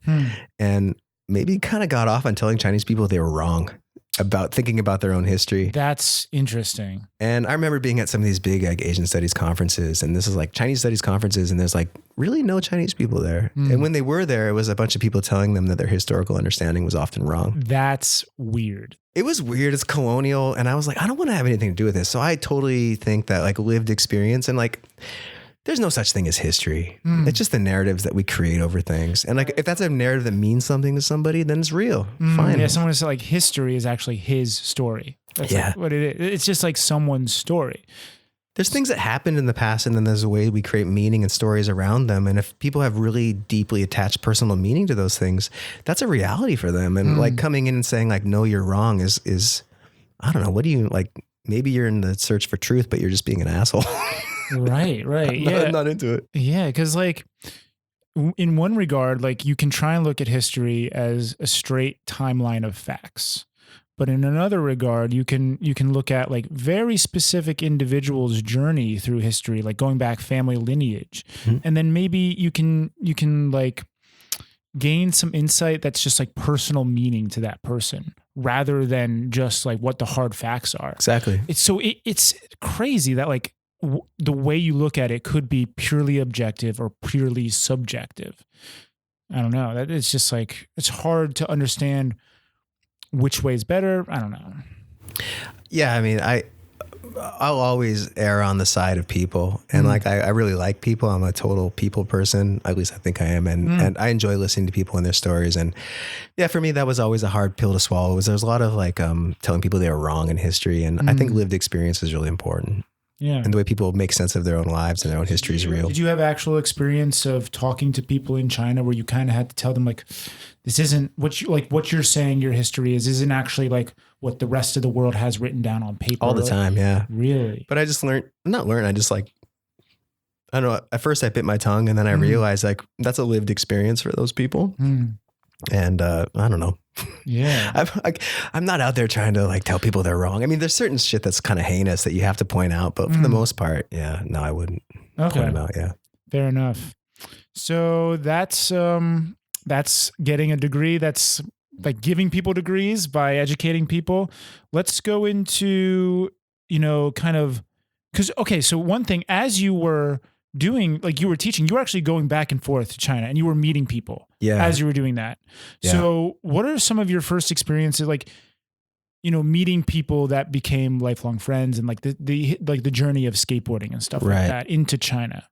and maybe kind of got off on telling Chinese people they were wrong about thinking about their own history. That's interesting. And I remember being at some of these big like Asian studies conferences, and this is like Chinese studies conferences, and there's like really no Chinese people there. And when they were there, it was a bunch of people telling them that their historical understanding was often wrong. That's weird. It was weird. It's colonial. And I was like, I don't want to have anything to do with this. So I totally think that like lived experience and like, there's no such thing as history. It's just the narratives that we create over things. And like, if that's a narrative that means something to somebody, then it's real. Fine. Yeah. Someone said like history is actually his story. That's like what it is. It's just like someone's story. There's things that happened in the past, and then there's a way we create meaning and stories around them. And if people have really deeply attached personal meaning to those things, that's a reality for them. And like coming in and saying like, no, you're wrong is, I don't know. What do you like? Maybe you're in the search for truth, but you're just being an asshole. Right. I'm not into it. Yeah. Because like in one regard, like you can try and look at history as a straight timeline of facts. But in another regard, you can look at like very specific individuals' journey through history, like going back family lineage. And then maybe you can like gain some insight that's just like personal meaning to that person rather than just like what the hard facts are. Exactly. It's crazy that like the way you look at it could be purely objective or purely subjective. I don't know. That it's just like, it's hard to understand which way is better. I don't know. Yeah. I mean, I'll always err on the side of people. And like, I really like people. I'm a total people person. At least I think I am. And I enjoy listening to people and their stories. And yeah, for me, that was always a hard pill to swallow. There's a lot of like, telling people they were wrong in history. And I think lived experience is really important. Yeah. And the way people make sense of their own lives and their own history is real. Did you have actual experience of talking to people in China where you kind of had to tell them like, this isn't what you're saying your history isn't actually like what the rest of the world has written down on paper? All the time. Yeah. Really? But I just I just like, I don't know. At first I bit my tongue and then I realized like that's a lived experience for those people. And I don't know. Yeah. I'm not out there trying to like tell people they're wrong. I mean, there's certain shit that's kind of heinous that you have to point out, but for the most part, yeah, no, I wouldn't point them out. Yeah. Fair enough. So that's getting a degree. That's like giving people degrees by educating people. Let's go into, kind of, so one thing, as you were doing, like you were teaching, you were actually going back and forth to China and you were meeting people as you were doing that. Yeah. So what are some of your first experiences, like, meeting people that became lifelong friends and like the journey of skateboarding and stuff like that into China?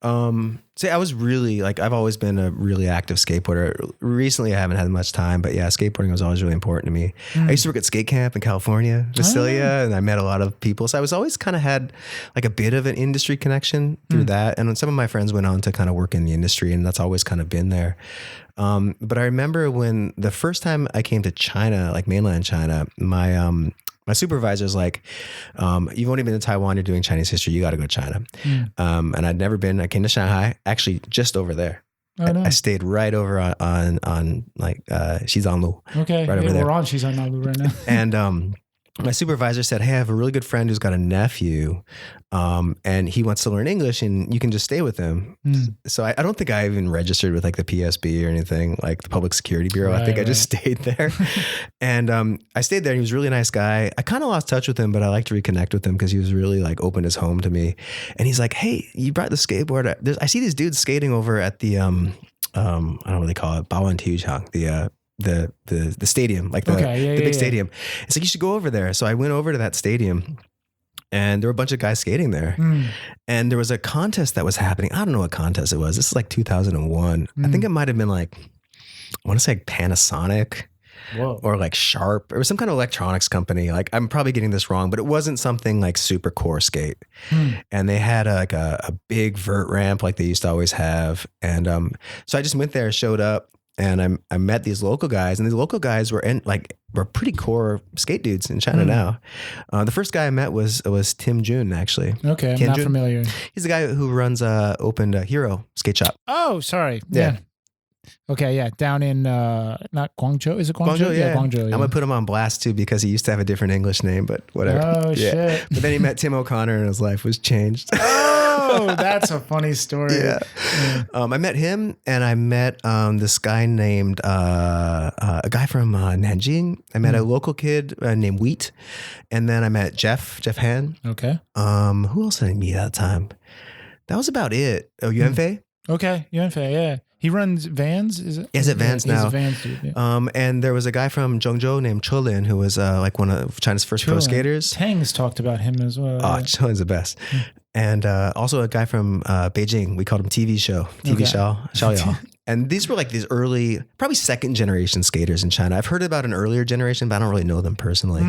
I was really like, I've always been a really active skateboarder. Recently, I haven't had much time, but yeah, skateboarding was always really important to me. I used to work at skate camp in California, Visalia, and I met a lot of people. So I was always kind of had like a bit of an industry connection through that. And some of my friends went on to kind of work in the industry, and that's always kind of been there. But I remember when the first time I came to China, like mainland China, my supervisor's like, you've only been to Taiwan, you're doing Chinese history, you got to go to China. And I'd never been. I came to Shanghai, actually just over there. I stayed right over on like Xizanglu. Okay. Right over there. We're on Xizanglu right now. And my supervisor said, hey, I have a really good friend who's got a nephew and he wants to learn English and you can just stay with him. So I don't think I even registered with like the PSB or anything, like the Public Security Bureau. I think I just stayed there. And I stayed there. He was a really nice guy. I kind of lost touch with him, but I like to reconnect with him because he was really like opened his home to me. And he's like, hey, you brought the skateboard. I see these dudes skating over at the, I don't know what they call it, Baoantujiang, the stadium, like the big stadium. It's like, you should go over there. So I went over to that stadium and there were a bunch of guys skating there. And there was a contest that was happening. I don't know what contest it was. This is like 2001. I think it might've been like, I want to say like Panasonic or like Sharp. It was some kind of electronics company. Like I'm probably getting this wrong, but it wasn't something like super core skate. And they had a big vert ramp like they used to always have. And so I just went there, showed up. And I met these local guys, and these local guys were pretty core skate dudes in China now. The first guy I met was Tim Jun, actually. Okay, I'm not familiar. He's the guy who opened a Hero skate shop. Oh, sorry. Yeah. Okay, yeah, down in not Guangzhou. Is it Guangzhou? Yeah, Guangzou. Yeah. I'm gonna put him on blast too because he used to have a different English name, but whatever. Oh shit! But then he met Tim O'Connor, and his life was changed. Oh, that's a funny story. Yeah. I met him, and I met this guy named a guy from Nanjing. I met a local kid named Wheat, and then I met Jeff Han. Okay. Who else did I meet at the time? That was about it. Oh, Yuanfei. Okay, Yuanfei. Yeah. He runs Vans, is it? Is it Vans now? He's a Vans dude, yeah. And there was a guy from Zhengzhou named Chulin who was like one of China's first pro skaters. Tang's talked about him as well. Oh, Chulin's the best. And also a guy from Beijing. We called him TV Xiao. And these were like these early, probably second generation skaters in China. I've heard about an earlier generation, but I don't really know them personally.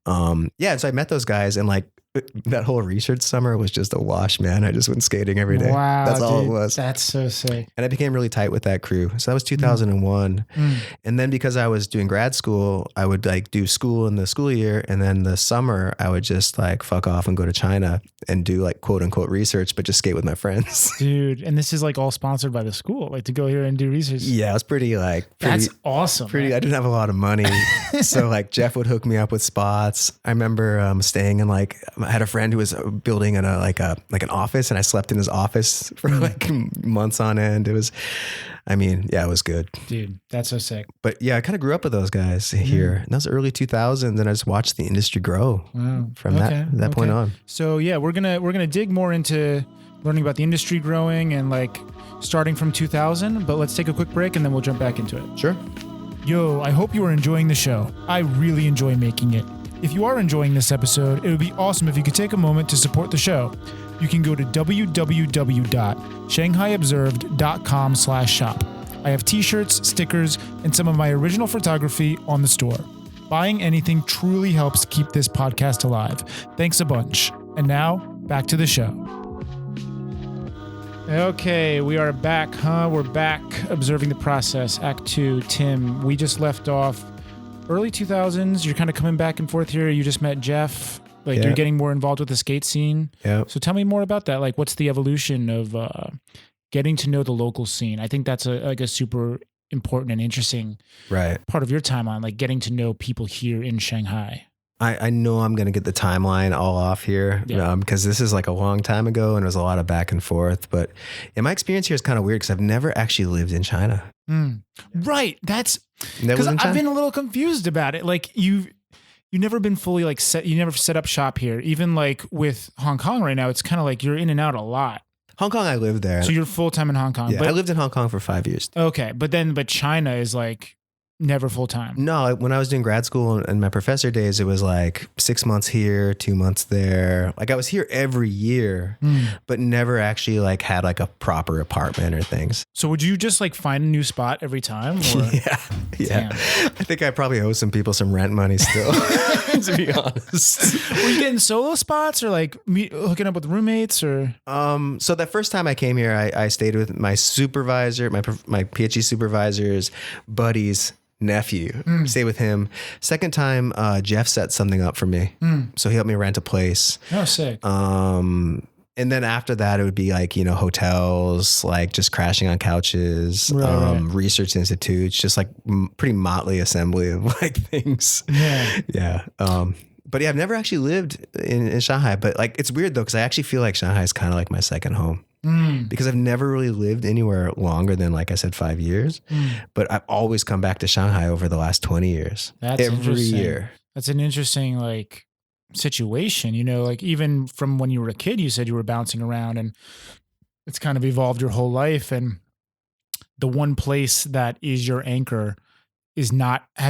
So I met those guys and like that whole research summer was just a wash, man. I just went skating every day. Wow, that's all it was. That's so sick. And I became really tight with that crew. So that was 2001. And then because I was doing grad school, I would like do school in the school year. And then the summer I would just like fuck off and go to China and do like quote unquote research, but just skate with my friends. Dude. And this is like all sponsored by the school, like to go here and do research. Yeah, it was pretty that's awesome. I didn't have a lot of money. So like Jeff would hook me up with spots. I remember staying in like, I had a friend who was building in an office, and I slept in his office for like months on end. It was good. Dude, that's so sick. But yeah, I kind of grew up with those guys here. And that was early 2000s, and I just watched the industry grow from that point on. So yeah, we're gonna dig more into learning about the industry growing and like starting from 2000. But let's take a quick break, and then we'll jump back into it. Sure. Yo, I hope you are enjoying the show. I really enjoy making it. If you are enjoying this episode, it would be awesome if you could take a moment to support the show. You can go to www.shanghaiobserved.com/shop. I have t-shirts, stickers, and some of my original photography on the store. Buying anything truly helps keep this podcast alive. Thanks a bunch. And now, back to the show. Okay, we are back, We're back observing the process. Act 2. Tim, we just left off early 2000s. You're kind of coming back and forth here. You just met Jeff. Like you're getting more involved with the skate scene. Yeah. So tell me more about that. Like, what's the evolution of getting to know the local scene? I think that's a super important and interesting part of your timeline. Like getting to know people here in Shanghai. I know I'm going to get the timeline all off here because this is like a long time ago and there was a lot of back and forth. But my experience here is kind of weird because I've never actually lived in China. Right. That's because I've been a little confused about it. Like you've never been fully like you never set up shop here. Even like with Hong Kong right now, it's kind of like you're in and out a lot. Hong Kong, I lived there. So you're full time in Hong Kong. Yeah, I lived in Hong Kong for 5 years. Okay. But China is like never full time. No, when I was doing grad school and my professor days, it was like 6 months here, 2 months there. Like I was here every year, but never actually like had like a proper apartment or things. So would you just like find a new spot every time? Or? Yeah. I think I probably owe some people some rent money still, to be honest. Were you getting solo spots or like hooking up with roommates or? So that first time I came here, I stayed with my supervisor, my PhD supervisor's buddies. Nephew, stay with him. Second time, Jeff set something up for me, so he helped me rent a place. Oh, sick. And then after that, it would be like, hotels, like just crashing on couches, Right. research institutes, just like pretty motley assembly of like things. Yeah. Yeah. But yeah, I've never actually lived in Shanghai, but like, it's weird though, because I actually feel like Shanghai is kind of like my second home because I've never really lived anywhere longer than, like I said, 5 years, but I've always come back to Shanghai over the last 20 years. That's every interesting. year. That's an interesting like situation, like even from when you were a kid, you said you were bouncing around and it's kind of evolved your whole life. And the one place that is your anchor has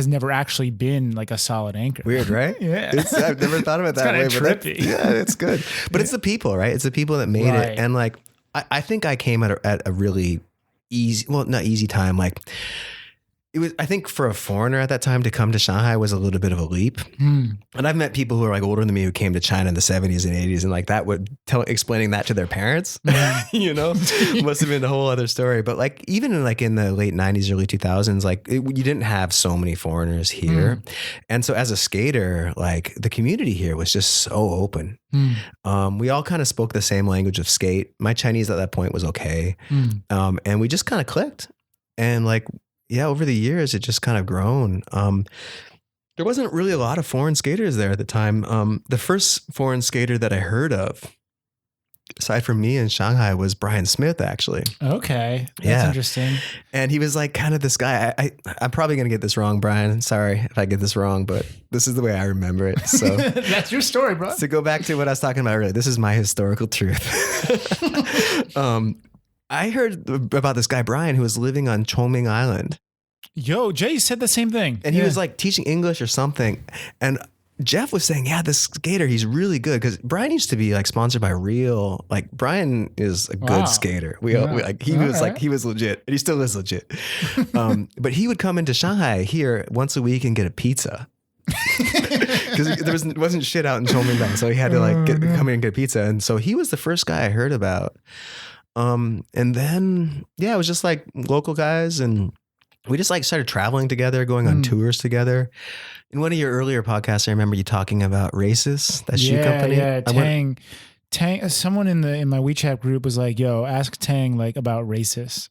never actually been like a solid anchor. Weird, right? Yeah. I've never thought about it that way. But yeah, it's good. But it's the people, right? It's the people that made it. And like, I think I came at a really easy, well, not easy time. Like it was, I think for a foreigner at that time to come to Shanghai was a little bit of a leap. And I've met people who are like older than me who came to China in the 70s and 80s, and like that would explaining that to their parents, must have been a whole other story. But like even in the late 90s, early 2000s, like you didn't have so many foreigners here. And so as a skater, like the community here was just so open. We all kind of spoke the same language of skate. My Chinese at that point was okay. And we just kind of clicked. And like, yeah, over the years, it just kind of grown. There wasn't really a lot of foreign skaters there at the time. The first foreign skater that I heard of, aside from me in Shanghai, was Brian Smith, actually. Okay. That's interesting. And he was like kind of this guy. I'm probably going to get this wrong, Brian. Sorry if I get this wrong, but this is the way I remember it. So that's your story, bro. To go back to what I was talking about earlier, this is my historical truth. I heard about this guy, Brian, who was living on Chongming Island. Yo, Jay said the same thing. And he was like teaching English or something. And Jeff was saying, yeah, this skater, he's really good. Because Brian used to be like sponsored by Real. Like Brian is a good skater. He was legit. And he still is legit. But he would come into Shanghai here once a week and get a pizza. Because there wasn't shit out in Chongming, so he had to like come in and get a pizza. And so he was the first guy I heard about. And then, yeah, it was just like local guys, and we just like started traveling together, going on tours together. In one of your earlier podcasts, I remember you talking about Racist, that shoe company. Yeah, Tang. Someone in my WeChat group was like, "Yo, ask Tang like about Racist."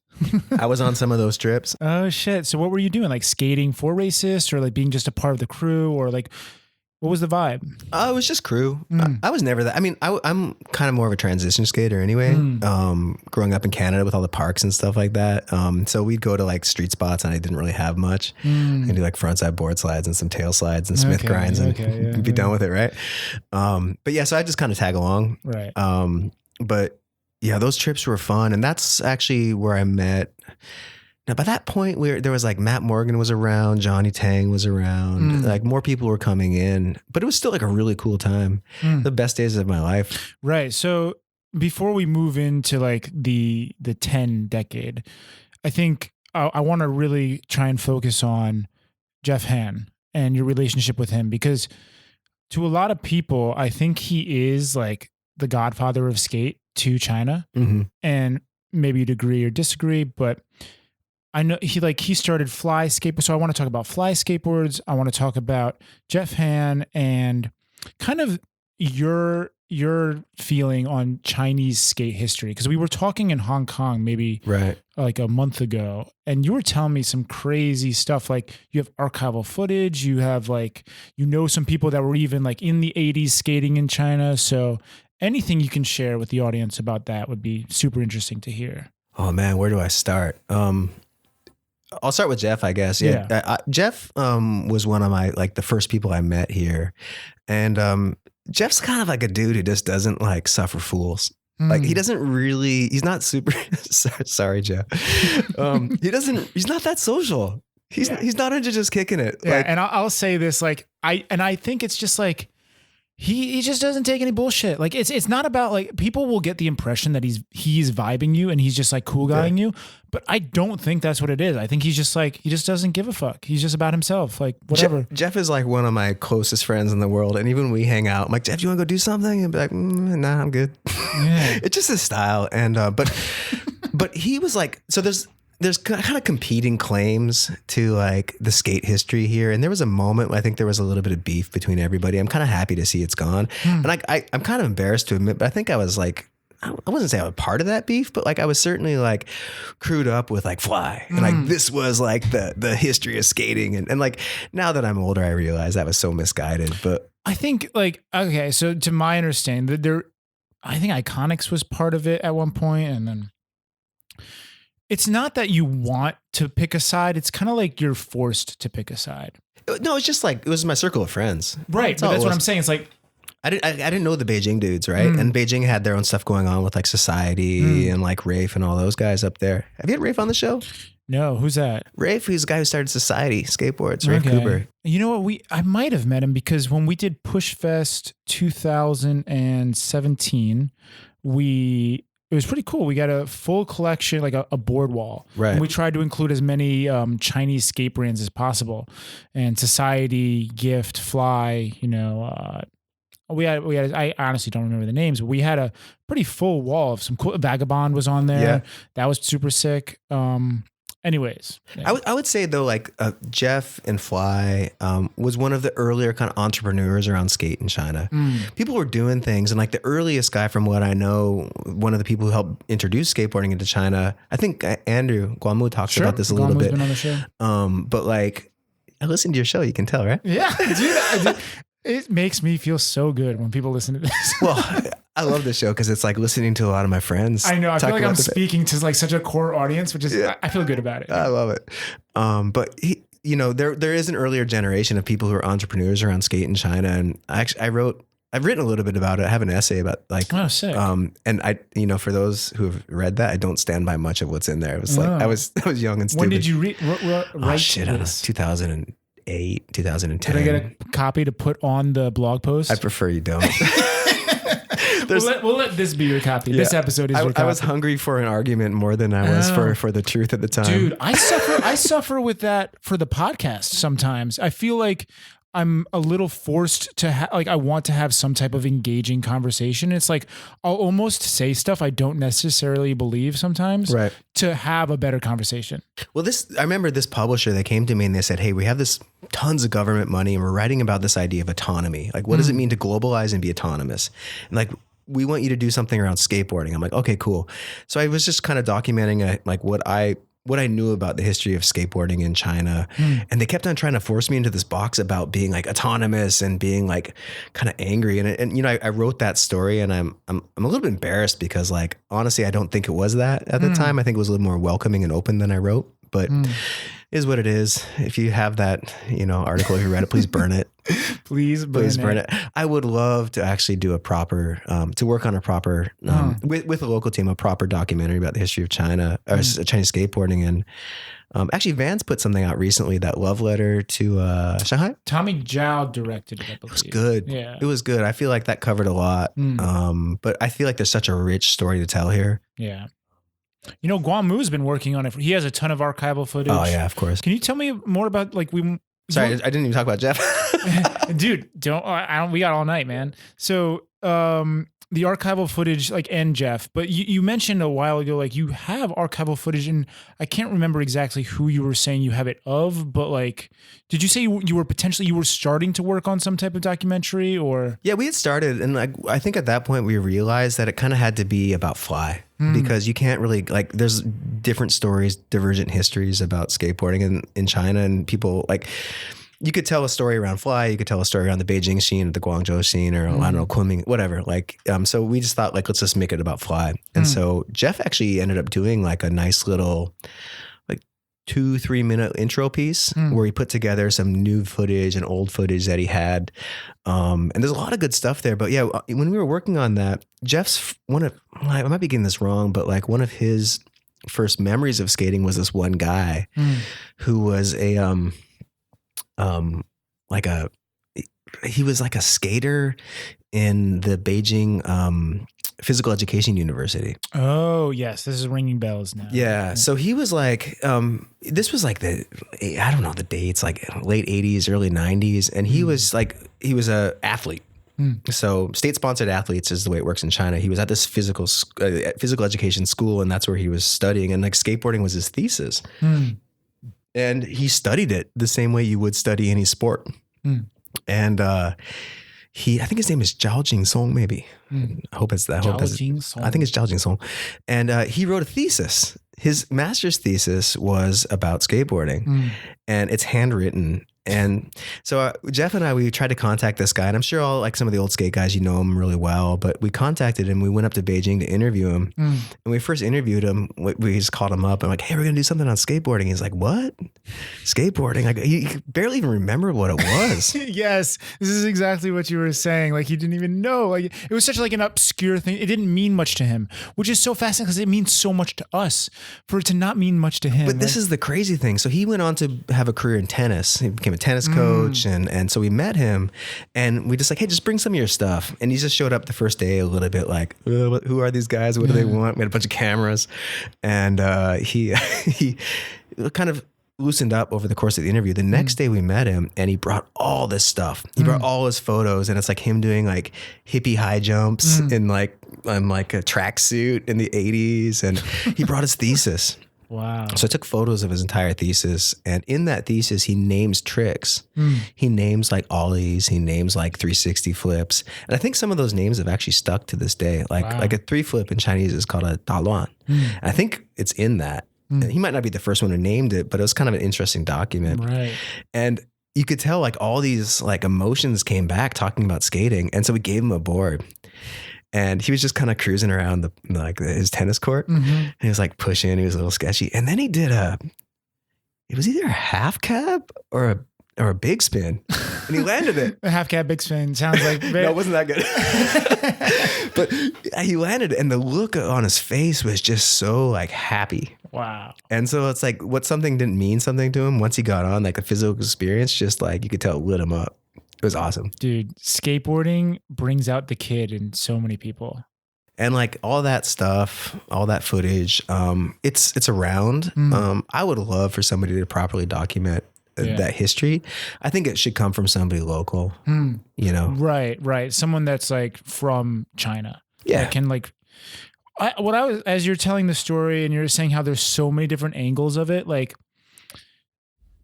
I was on some of those trips. Oh shit! So what were you doing? Like skating for Racist, or like being just a part of the crew, or like? What was the vibe? It was just crew. I was never that. I mean, I'm kind of more of a transition skater anyway. Growing up in Canada with all the parks and stuff like that. So we'd go to like street spots, and I didn't really have much. And do like frontside board slides and some tail slides and Smith grinds, and be done with it, right? But yeah, so I just kind of tag along, right? But yeah, those trips were fun, and that's actually where I met. Now, by that point, there was like Matt Morgan was around, Johnny Tang was around, like more people were coming in, but it was still like a really cool time. The best days of my life. Right. So before we move into like the 10 decade, I think I want to really try and focus on Jeff Han and your relationship with him, because to a lot of people, I think he is like the godfather of skate to China. And maybe you'd agree or disagree, but I know he started fly skateboard. So I want to talk about fly skateboards. I want to talk about Jeff Han and kind of your feeling on Chinese skate history. Because we were talking in Hong Kong maybe like a month ago, and you were telling me some crazy stuff. Like you have archival footage. You have like, some people that were even like in the 80s skating in China. So anything you can share with the audience about that would be super interesting to hear. Oh man, where do I start? I'll start with Jeff, I guess. Yeah. Jeff was one of my, like the first people I met here. And Jeff's kind of like a dude who just doesn't like suffer fools. Like he's not super, sorry, Jeff. He's not that social. He's not into just kicking it. Yeah. Like, And I'll say this, like, I think it's just like, he just doesn't take any bullshit. Like it's not about like, people will get the impression that he's vibing you and he's just like cool guying you, but I don't think that's what it is. I think he's just like, he just doesn't give a fuck. He's just about himself, like whatever. Jeff is like one of my closest friends in the world, and even when we hang out, I'm like, Jeff, do you want to go do something? And be like, nah, I'm good. Yeah. It's just his style, and but he was like, so there's kind of competing claims to like the skate history here. And there was a moment where I think there was a little bit of beef between everybody. I'm kind of happy to see it's gone. And I'm kind of embarrassed to admit, but I think I was like I wasn't saying I was part of that beef, but like I was certainly like crewed up with like Fly. And like this was like the history of skating. And like now that I'm older, I realize that was so misguided. But I think like, okay, so to my understanding, I think Iconics was part of it at one point, and then it's not that you want to pick a side. It's kind of like you're forced to pick a side. no, it's just like, it was my circle of friends. Right. But that's what I'm saying. It's like, I didn't know the Beijing dudes, right? And Beijing had their own stuff going on with like Society and like Rafe and all those guys up there. Have you had Rafe on the show? no, who's that? Rafe, he's the guy who started Society Skateboards, Rafe Cooper. You know what? I might have met him because when we did Push Fest 2017, it was pretty cool. We got a full collection, like a board wall. Right. And we tried to include as many Chinese skate brands as possible. And Society, Gift, Fly, we had, I honestly don't remember the names, but we had a pretty full wall of some cool. Vagabond was on there. Yeah. That was super sick. Anyways. Yeah. I would say though, like Jeff and Fly was one of the earlier kind of entrepreneurs around skate in China. People were doing things, and like the earliest guy from what I know, one of the people who helped introduce skateboarding into China, I think Andrew Guamu talks about this a little bit. Been on the show. But like I listened to your show, you can tell, right? Yeah, dude. It makes me feel so good when people listen to this. Well, I love this show because it's like listening to a lot of my friends. I know. I feel talk like I'm about speaking to like such a core audience, which is, I feel good about it. I love it. But there is an earlier generation of people who are entrepreneurs around skate in China. And I've written a little bit about it. I have an essay about like, oh, sick. And I, for those who have read that, I don't stand by much of what's in there. It was like, I was young and stupid. When did you write shit, I don't know, 2008, 2010. Did I get a copy to put on the blog post? I prefer you don't. We'll let this be your copy. Yeah. This episode is your copy. I was hungry for an argument more than I was for the truth at the time. Dude, I suffer with that for the podcast sometimes. I feel like I'm a little forced to I want to have some type of engaging conversation. It's like I'll almost say stuff I don't necessarily believe sometimes, right, to have a better conversation. Well, I remember this publisher, they came to me and they said, hey, we have this tons of government money and we're writing about this idea of autonomy. Like, what does it mean to globalize and be autonomous? And like, we want you to do something around skateboarding. I'm like, okay, cool. So I was just kind of documenting what I knew about the history of skateboarding in China. And they kept on trying to force me into this box about being like autonomous and being like kind of angry. And I wrote that story and I'm a little bit embarrassed because like, honestly, I don't think it was that at the time. I think it was a little more welcoming and open than I wrote, but is what it is. If you have that, article, if you read it, please burn it. Please burn it. I would love to actually do a proper, to work on a proper, with a local team, a proper documentary about the history of China or Chinese skateboarding. And actually Vans put something out recently, that love letter to Shanghai. Tommy Zhao directed it, I believe. It was good. Yeah. It was good. I feel like that covered a lot. But I feel like there's such a rich story to tell here. Yeah. Guamu's been working on it. He has a ton of archival footage. Oh yeah, of course. Can you tell me more about Sorry, I didn't even talk about Jeff. Dude, we got all night, man. So, the archival footage, and Jeff, but you mentioned a while ago, you have archival footage, and I can't remember exactly who you were saying you have it of, but did you say you were starting to work on some type of documentary or? Yeah, we had started. And I think at that point we realized that it kind of had to be about Fly because you can't really there's different stories, divergent histories about skateboarding in China, and people you could tell a story around Fly, you could tell a story around the Beijing scene, or the Guangzhou scene, or I don't know, Kunming, whatever. So we just thought let's just make it about Fly. And so Jeff actually ended up doing a nice little 2-3 minute intro piece where he put together some new footage and old footage that he had. And there's a lot of good stuff there. But yeah, when we were working on that, Jeff's I might be getting this wrong, but one of his first memories of skating was this one guy who was he was like a skater in the Beijing Physical Education University. Oh yes, this is ringing bells now. Yeah, so he was this was I don't know the dates, late 80s, early 90s, and he was a athlete. So state-sponsored athletes is the way it works in China. He was at this physical education school, and that's where he was studying, and skateboarding was his thesis. And he studied it the same way you would study any sport. And I think his name is Zhao Jingsong, maybe. I hope it's that. Zhao Jingsong. I think it's Zhao Jingsong. And he wrote a thesis. His master's thesis was about skateboarding, and it's handwritten. And so Jeff and I, we tried to contact this guy, and I'm sure all like some of the old skate guys, you know him really well, but we contacted him. We went up to Beijing to interview him. And we first interviewed him, we just called him up and like, hey, we're going to do something on skateboarding. He's like, what? Skateboarding? Like he barely even remembered what it was. Yes, this is exactly what you were saying. Like he didn't even know. Like it was such like an obscure thing. It didn't mean much to him, which is so fascinating because it means so much to us for it to not mean much to him. But this is the crazy thing. So he went on to have a career in tennis. He became a tennis coach. And so we met him and we just like, hey, just bring some of your stuff. And he just showed up the first day a little bit like, who are these guys? What do they want? We had a bunch of cameras. And he kind of loosened up over the course of the interview. The next day we met him and he brought all this stuff. He brought all his photos and it's like him doing like hippie high jumps in like a tracksuit in the 80s. And he brought his thesis. Wow. So I took photos of his entire thesis, and in that thesis, he names tricks. He names like ollies. He names like 360 flips. And I think some of those names have actually stuck to this day. Like a 3 flip in Chinese is called a daluan. I think it's in that. And he might not be the first one who named it, but it was kind of an interesting document. Right. And you could tell like all these like emotions came back talking about skating. And so we gave him a board. And he was just kind of cruising around his tennis court. And he was like pushing. He was a little sketchy. And then he did it was either a half cab or a big spin. And he landed it. A half cab big spin sounds like no, it wasn't that good. But he landed it, and the look on his face was just so like happy. Wow. And so it's like what something didn't mean something to him once he got on, like a physical experience, just like you could tell it lit him up. It was awesome. Dude, skateboarding brings out the kid in so many people. And like all that stuff, all that footage, it's around. I would love for somebody to properly document that history. I think it should come from somebody local, you know? Right. Someone that's like from China. Yeah. That can like, as you're telling the story and you're saying how there's so many different angles of it, like,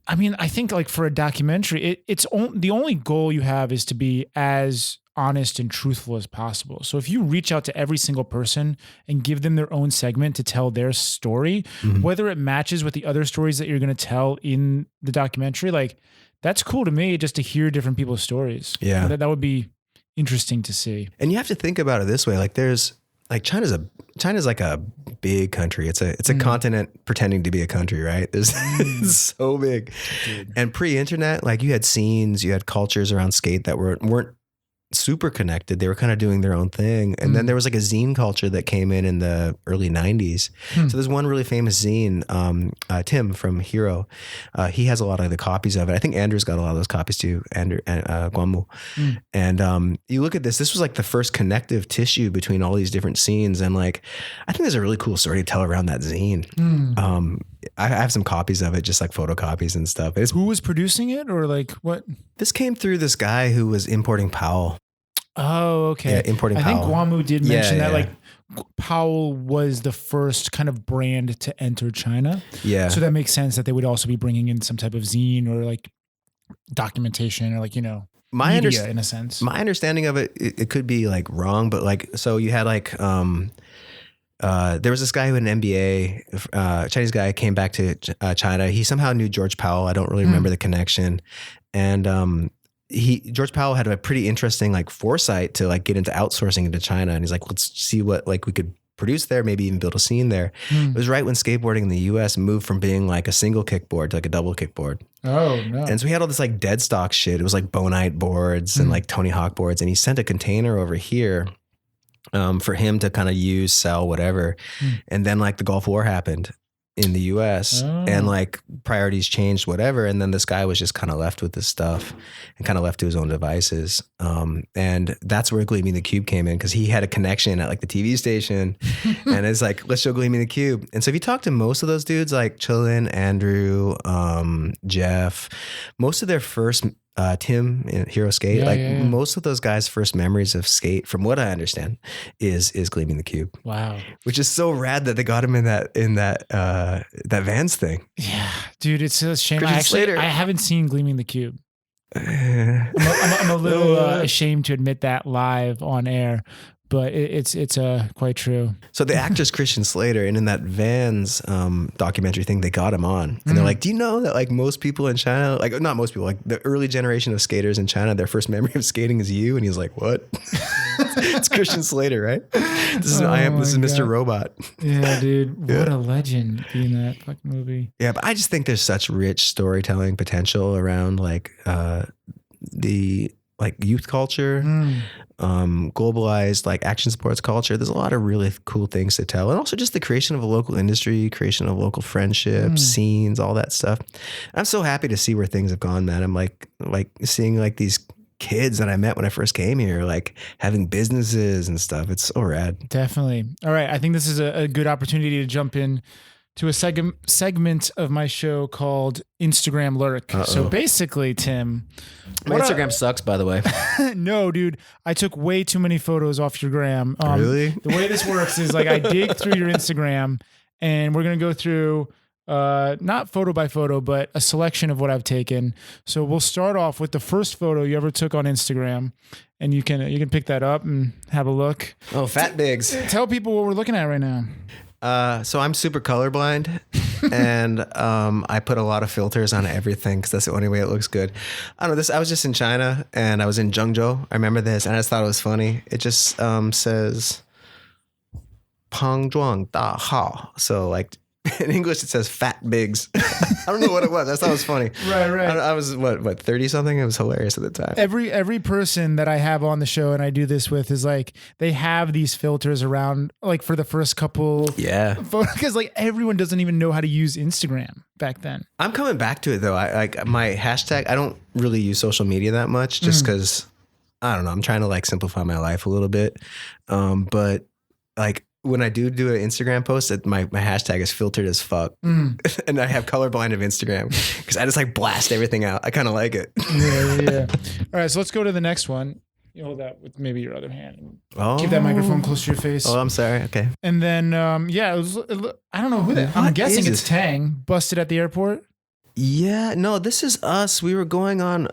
I mean, I think like for a documentary, the only goal you have is to be as honest and truthful as possible. So if you reach out to every single person and give them their own segment to tell their story, whether it matches with the other stories that you're going to tell in the documentary, like that's cool to me just to hear different people's stories. Yeah. That would be interesting to see. And you have to think about it this way. Like China's like a big country. It's a continent pretending to be a country, right? It's so big. Dude. And pre-internet, like you had scenes, you had cultures around skate that weren't super connected. They were kind of doing their own thing. And then there was like a zine culture that came in the early 90s. So there's one really famous zine, Tim from Hero. He has a lot of the copies of it. I think Andrew's got a lot of those copies too, Andrew and Guanmu. And you look at this was like the first connective tissue between all these different scenes. And like, I think there's a really cool story to tell around that zine. I have some copies of it, just like photocopies and stuff. Who was producing it or like what? This came through this guy who was importing Powell. Oh, okay. Yeah, importing Powell. I think Guanmu did mention that like Powell was the first kind of brand to enter China. Yeah. So that makes sense that they would also be bringing in some type of zine or like documentation or like, you know, media in a sense. My understanding of it could be like wrong, but like, so you had like, there was this guy who had an MBA, Chinese guy came back to China. He somehow knew George Powell. I don't really remember the connection. And George Powell had a pretty interesting like foresight to like get into outsourcing into China. And he's like, let's see what like we could produce there, maybe even build a scene there. It was right when skateboarding in the US moved from being like a single kickboard to like a double kickboard. Oh, no. And so he had all this like dead stock shit. It was like Bonite boards and like Tony Hawk boards. And he sent a container over here for him to kind of use, sell, whatever. And then like the Gulf War happened in the US and like priorities changed, whatever. And then this guy was just kind of left with this stuff and kind of left to his own devices. And that's where Gleaming the Cube came in because he had a connection at like the TV station and it's like, let's show Gleaming the Cube. And so if you talk to most of those dudes like Chillin, Andrew, Jeff, most of their first Tim in Hero Skate, most of those guys' first memories of skate, from what I understand, is Gleaming the Cube. Wow, which is so rad that they got him in that Vans thing. Yeah, dude, it's a shame. I haven't seen Gleaming the Cube. I'm a little ashamed to admit that live on air, but it's quite true. So the actor's Christian Slater, and in that Vans documentary thing, they got him on, and they're like, "Do you know that like most people in China, like not most people, like the early generation of skaters in China, their first memory of skating is you?" And he's like, "What?" It's Christian Slater, right? This is Mr. Robot. Yeah, dude, what a legend being that fucking movie. Yeah, but I just think there's such rich storytelling potential around like the like youth culture. Globalized like action sports culture. There's a lot of really cool things to tell, and also just the creation of a local industry, creation of local friendships, scenes, all that stuff. I'm so happy to see where things have gone, man. I'm like seeing like these kids that I met when I first came here, like having businesses and stuff. It's so rad. Definitely. All right, I think this is a good opportunity to jump in to a segment of my show called Instagram Lurk. So basically, Tim, My Instagram sucks, by the way. no, dude, I took way too many photos off your gram. Really? The way this works is like I dig through your Instagram, and we're gonna go through not photo by photo, but a selection of what I've taken. So we'll start off with the first photo you ever took on Instagram, and you can pick that up and have a look. Oh, fat bigs. Tell people what we're looking at right now. So I'm super colorblind, and I put a lot of filters on everything because that's the only way it looks good. I don't know this. I was just in China, and I was in Zhengzhou. I remember this, and I just thought it was funny. It just says "Pang Zhuang Da Hao." So like in English, it says "fat bigs." I don't know what it was. I thought it was funny. Right. I was what 30 something. It was hilarious at the time. Every person that I have on the show and I do this with is like they have these filters around like for the first couple because like everyone doesn't even know how to use Instagram back then. I'm coming back to it though. I like my hashtag. I don't really use social media that much just because I don't know. I'm trying to like simplify my life a little bit. But like when I do an Instagram post, my hashtag is filtered as fuck. And I have colorblind of Instagram because I just like blast everything out. I kind of like it. Yeah. All right, so let's go to the next one. You hold that with maybe your other hand. Keep that microphone close to your face. Oh, I'm sorry. Okay. And then, I don't know who that. I'm guessing it's Tang. Busted at the airport. Yeah. No, this is us. We were going on.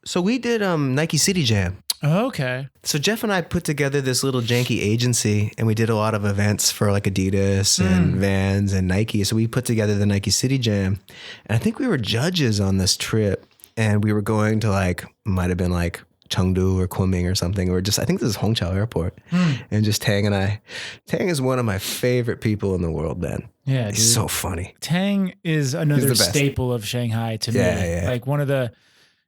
So we did Nike City Jam. Oh, okay. So Jeff and I put together this little janky agency, and we did a lot of events for like Adidas and Vans and Nike. So we put together the Nike City Jam, and I think we were judges on this trip, and we were going to like, might have been like Chengdu or Kunming or something, or just, I think this is Hongqiao Airport. And just Tang and I. Tang is one of my favorite people in the world, man. Yeah, he's dude. so funny. Tang is another staple of Shanghai to me. Yeah. Like one of the,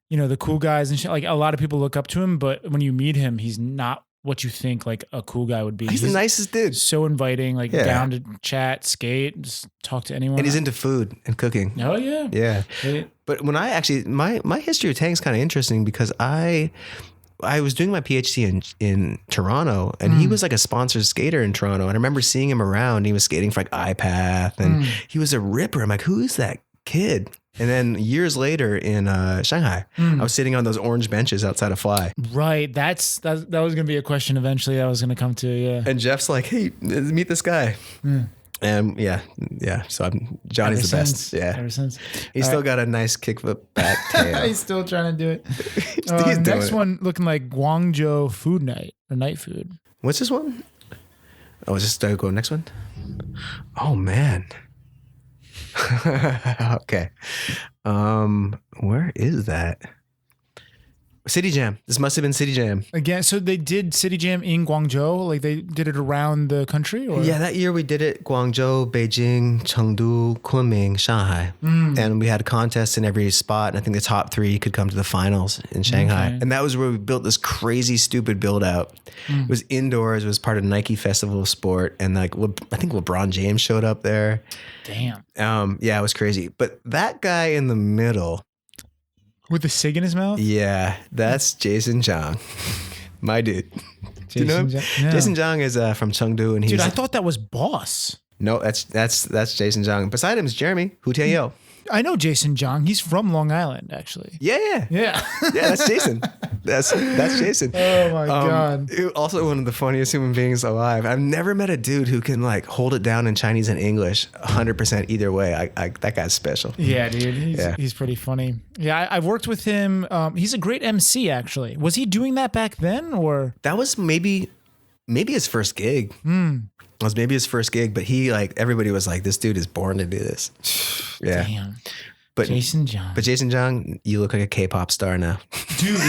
the cool guys and shit. Like a lot of people look up to him, but when you meet him, he's not what you think like a cool guy would be. He's the nicest dude. So inviting, like down to chat, skate, just talk to anyone. And he's into food and cooking. Oh yeah. Yeah. But when I actually, my history of Tang is kind of interesting because I was doing my PhD in Toronto, and he was like a sponsored skater in Toronto. And I remember seeing him around. He was skating for like iPath, and he was a ripper. I'm like, who is that kid? And then years later in Shanghai, I was sitting on those orange benches outside of Fly. Right. That was going to be a question eventually I was going to come to. Yeah. And Jeff's like, hey, meet this guy. And yeah. So Johnny's the best. Yeah. Ever since. He's still got a nice kickflip back tail. He's still trying to do it. He's next one looking like Guangzhou food night or night food. What's this one? Oh, is this the go next one? Oh man. Okay. Where is that? City Jam. This must have been City Jam. Again, so they did City Jam in Guangzhou? Like they did it around the country? Or? Yeah, that year we did it Guangzhou, Beijing, Chengdu, Kunming, Shanghai. And we had contests in every spot. And I think the top 3 could come to the finals in Shanghai. Okay. And that was where we built this crazy, stupid build out. It was indoors. It was part of Nike Festival of Sport. And like, I think LeBron James showed up there. Damn. Yeah, it was crazy. But that guy in the middle, with the cig in his mouth? Yeah, that's Jason Zhang, my dude. Do you know him? No. Jason Zhang is from Chengdu, and he's. Dude, I thought that was Boss. No, that's Jason Zhang. Beside him is Jeremy Hu I know Jason Zhang. He's from Long Island, actually. Yeah. Yeah, that's Jason. That's Jason. Oh my God. Also one of the funniest human beings alive. I've never met a dude who can like hold it down in Chinese and English 100% either way. That guy's special. Yeah, dude. He's pretty funny. Yeah, I've worked with him. He's a great MC, actually. Was he doing that back then, or? That was maybe his first gig. It was maybe his first gig, but he like everybody was like, this dude is born to do this. Yeah. Damn. But Jason John. But Jason John, you look like a K-pop star now. Dude,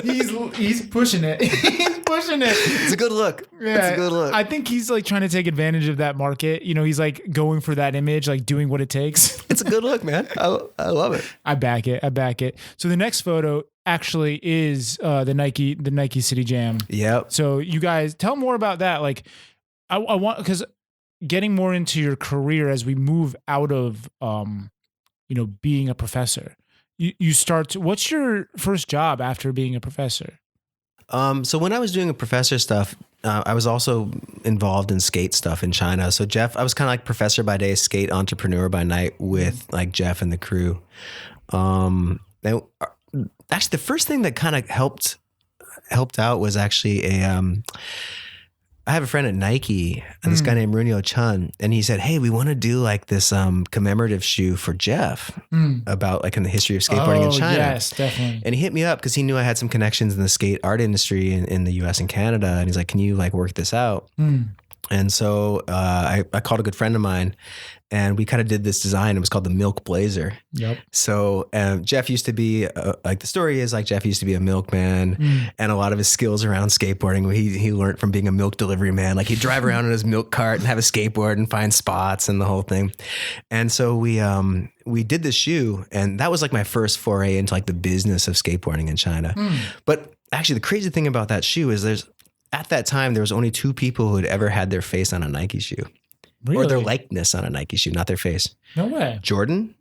he's pushing it. He's pushing it. It's a good look. Yeah, it's a good look. I think he's like trying to take advantage of that market. You know, he's like going for that image, like doing what it takes. It's a good look, man. I love it. I back it. So the next photo actually is the Nike City Jam. Yep. So you guys tell more about that. Like I want, because getting more into your career as we move out of being a professor. You start what's your first job after being a professor? So when I was doing a professor stuff, I was also involved in skate stuff in China. So Jeff, I was kind of like professor by day, skate entrepreneur by night with like Jeff and the crew. Now, actually, the first thing that kind of helped out was actually I have a friend at Nike, and this guy named Runyo Chun, and he said, "Hey, we want to do like this commemorative shoe for Jeff about like in the history of skateboarding in China." Yes, definitely. And he hit me up because he knew I had some connections in the skate art industry in the U.S. and Canada, and he's like, "Can you like work this out?" And so I called a good friend of mine, and we kind of did this design. It was called the Milk Blazer. Yep. So Jeff used to be like the story is like Jeff used to be a milkman, and a lot of his skills around skateboarding he learned from being a milk delivery man. Like he'd drive around in his milk cart and have a skateboard and find spots and the whole thing. And so we did this shoe, and that was like my first foray into like the business of skateboarding in China. But actually, the crazy thing about that shoe is at that time there was only two people who had ever had their face on a Nike shoe. Really? Or their likeness on a Nike shoe, not their face. No way. Jordan.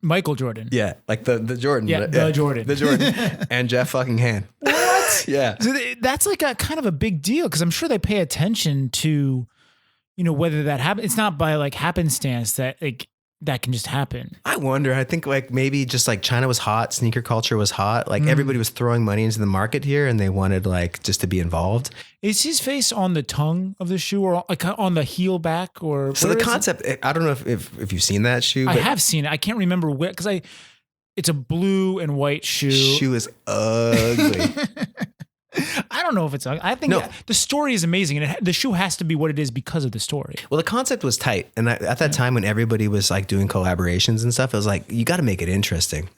Michael Jordan. Yeah, like the Jordan. Yeah, the Jordan. The Jordan. And Jeff fucking Hand. What? Yeah. So that's like a kind of a big deal, because I'm sure they pay attention to, whether that happens. It's not by like happenstance that like that can just happen. I wonder. I think like maybe just like China was hot, sneaker culture was hot. Like everybody was throwing money into the market here, and they wanted like just to be involved. Is his face on the tongue of the shoe, or like on the heel back, or so the concept? I don't know if you've seen that shoe. I have seen it. I can't remember where, because it's a blue and white shoe. Shoe is ugly. I don't know if it's. I think the story is amazing, and the shoe has to be what it is because of the story. Well, the concept was tight, and at that time when everybody was like doing collaborations and stuff, it was like you got to make it interesting.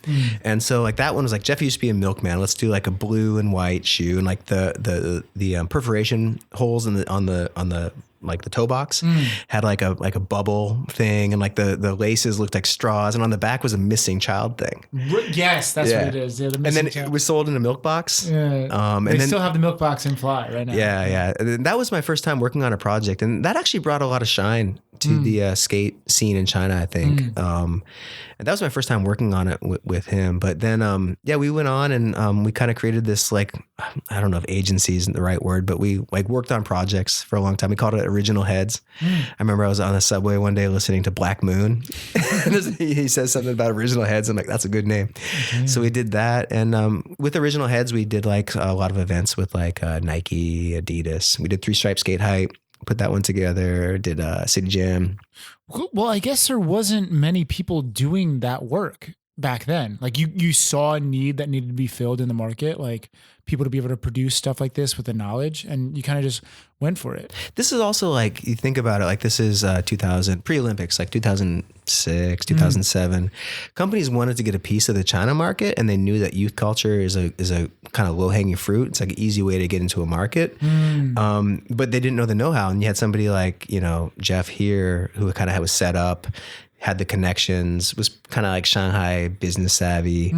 And so like that one was like Jeff used to be a milkman. Let's do like a blue and white shoe, and like the perforation holes on the like the toe box had like a bubble thing, and like the laces looked like straws, and on the back was a missing child thing. Yes, that's what it is. Yeah, the missing and then child. It was sold in a milk box. Yeah. And they then still have the milk box in fly right now. Yeah. And that was my first time working on a project, and that actually brought a lot of shine to the skate scene in China, I think. And that was my first time working on it with him. But then, we went on and we kind of created this, like, I don't know if agency isn't the right word, but we like worked on projects for a long time. We called it Original Heads. I remember I was on the subway one day listening to Black Moon. He says something about Original Heads. I'm like, that's a good name. So we did that. And with Original Heads, we did like a lot of events with like Nike, Adidas. We did 3 Stripe Skate Height. Put that one together, did City Jam. Well, I guess there wasn't many people doing that work back then. Like you saw a need that needed to be filled in the market, like people to be able to produce stuff like this with the knowledge, and you kind of just went for it. This is also like, you think about it, like this is 2000, pre-Olympics, like 2006, 2007. Companies wanted to get a piece of the China market, and they knew that youth culture is a kind of low-hanging fruit. It's like an easy way to get into a market. But they didn't know the know-how. And you had somebody like, Jeff here, who kind of was set up, had the connections, was kind of like Shanghai business savvy.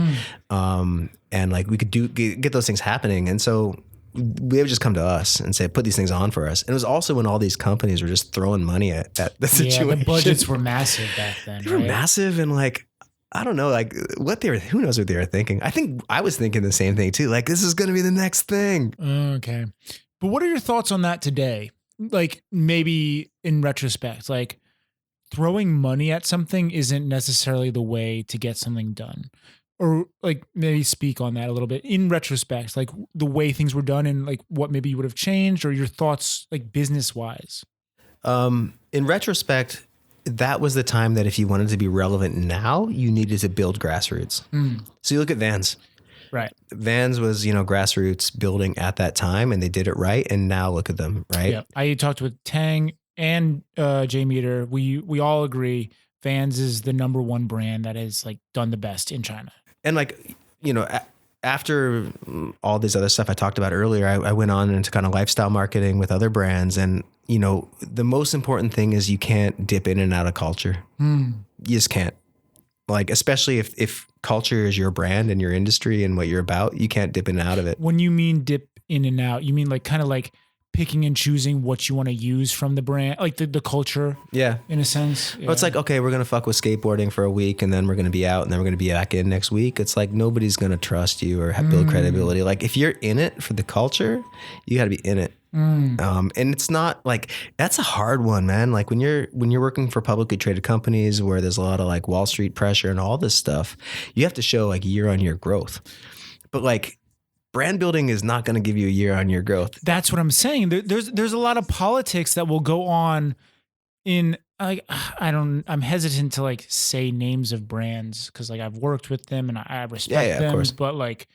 And like we could get those things happening. And so they would just come to us and say, put these things on for us. And it was also when all these companies were just throwing money at the situation. Yeah, the budgets were massive back then. They were massive, and like, I don't know, like who knows what they were thinking. I think I was thinking the same thing too. Like, this is going to be the next thing. Okay. But what are your thoughts on that today? Like maybe in retrospect, like throwing money at something isn't necessarily the way to get something done. or like maybe speak on that a little bit in retrospect, like the way things were done and like what maybe you would have changed or your thoughts like business wise. In retrospect, that was the time that if you wanted to be relevant now, you needed to build grassroots. So you look at Vans. Right. Vans was, grassroots building at that time, and they did it right. And now look at them, right? Yeah. I talked with Tang and Jay Meter. We all agree Vans is the number one brand that has like done the best in China. And like, after all this other stuff I talked about earlier, I went on into kind of lifestyle marketing with other brands. And, the most important thing is you can't dip in and out of culture. You just can't. Like, especially if culture is your brand and your industry and what you're about, you can't dip in and out of it. When you mean dip in and out, you mean like kind of like picking and choosing what you want to use from the brand, like the culture. Yeah. In a sense. Yeah. Well, it's like, okay, we're going to fuck with skateboarding for a week and then we're going to be out and then we're going to be back in next week. It's like, nobody's going to trust you or build credibility. Like if you're in it for the culture, you got to be in it. And it's not like, that's a hard one, man. Like when you're working for publicly traded companies where there's a lot of like Wall Street pressure and all this stuff, you have to show like year-on-year growth. But like, brand building is not going to give you a year-on-year growth. That's what I'm saying. There's a lot of politics that will go on in like I'm hesitant to like say names of brands because like I've worked with them and I respect them. Of course. But like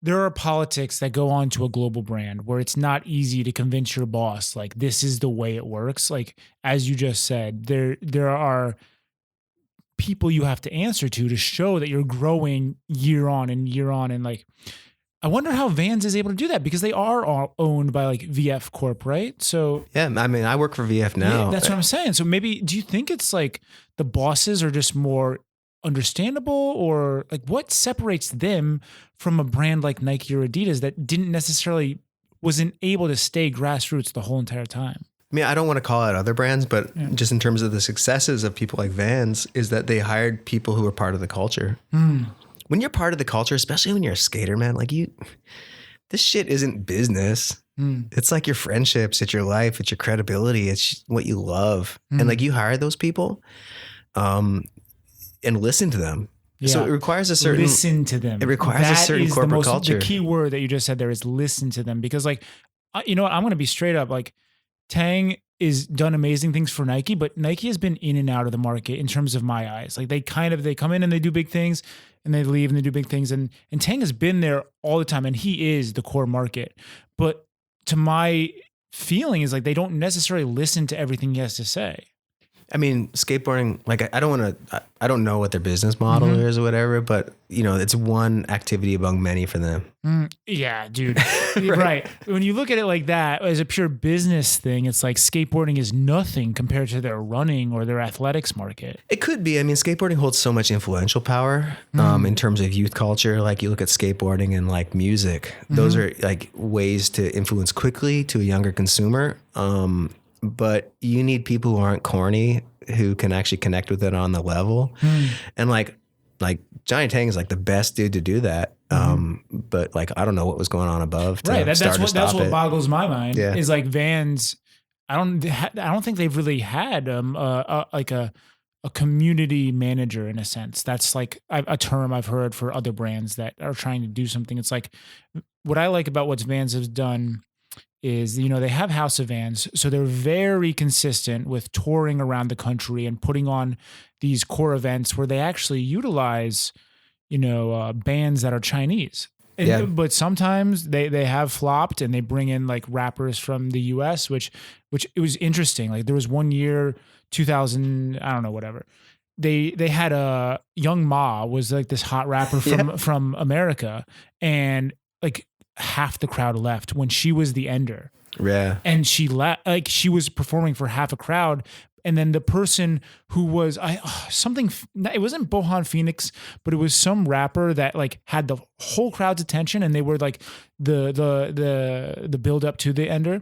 there are politics that go on to a global brand where it's not easy to convince your boss like this is the way it works. Like as you just said, there are people you have to answer to show that you're growing year on and like. I wonder how Vans is able to do that because they are all owned by like VF Corp, right? So yeah, I mean, I work for VF now. Yeah, that's what I'm saying. So maybe, do you think it's like the bosses are just more understandable or like what separates them from a brand like Nike or Adidas that wasn't able to stay grassroots the whole entire time? I mean, I don't want to call out other brands, but just in terms of the successes of people like Vans is that they hired people who were part of the culture. When you're part of the culture, especially when you're a skater, man, like this shit isn't business. It's like your friendships, it's your life, it's your credibility, it's what you love. And like you hire those people and listen to them. Yeah. So it requires a certain... Listen to them. It requires a certain corporate culture. The key word that you just said there is listen to them. Because like, you know what, I'm going to be straight up. Like Tang is done amazing things for Nike, but Nike has been in and out of the market in terms of my eyes. Like they come in and they do big things and they leave and they do big things. And Tang has been there all the time and he is the core market. But to my feeling is like, they don't necessarily listen to everything he has to say. I mean, skateboarding, like I don't know what their business model is or whatever, but it's one activity among many for them. Yeah, dude. Right. When you look at it like that as a pure business thing, it's like skateboarding is nothing compared to their running or their athletics market. It could be. I mean, skateboarding holds so much influential power in terms of youth culture. Like you look at skateboarding and like music, those are like ways to influence quickly to a younger consumer. But you need people who aren't corny, who can actually connect with it on the level. And like Johnny Tang is like the best dude to do that. But like, I don't know what was going on above. Right. That's what boggles my mind is like Vans. I don't think they've really had like a community manager in a sense. That's like a term I've heard for other brands that are trying to do something. It's like what I like about what Vans has done is, they have House of Vans. So they're very consistent with touring around the country and putting on these core events where they actually utilize, bands that are Chinese. But sometimes they have flopped and they bring in like rappers from the US, which it was interesting. Like there was one year, 2000, I don't know, whatever. They had a Young Ma was like this hot rapper from America, and like half the crowd left when she was the ender. Yeah. And she she was performing for half a crowd. And then the person who was it wasn't Bohan Phoenix, but it was some rapper that like had the whole crowd's attention, and they were like the build up to the ender,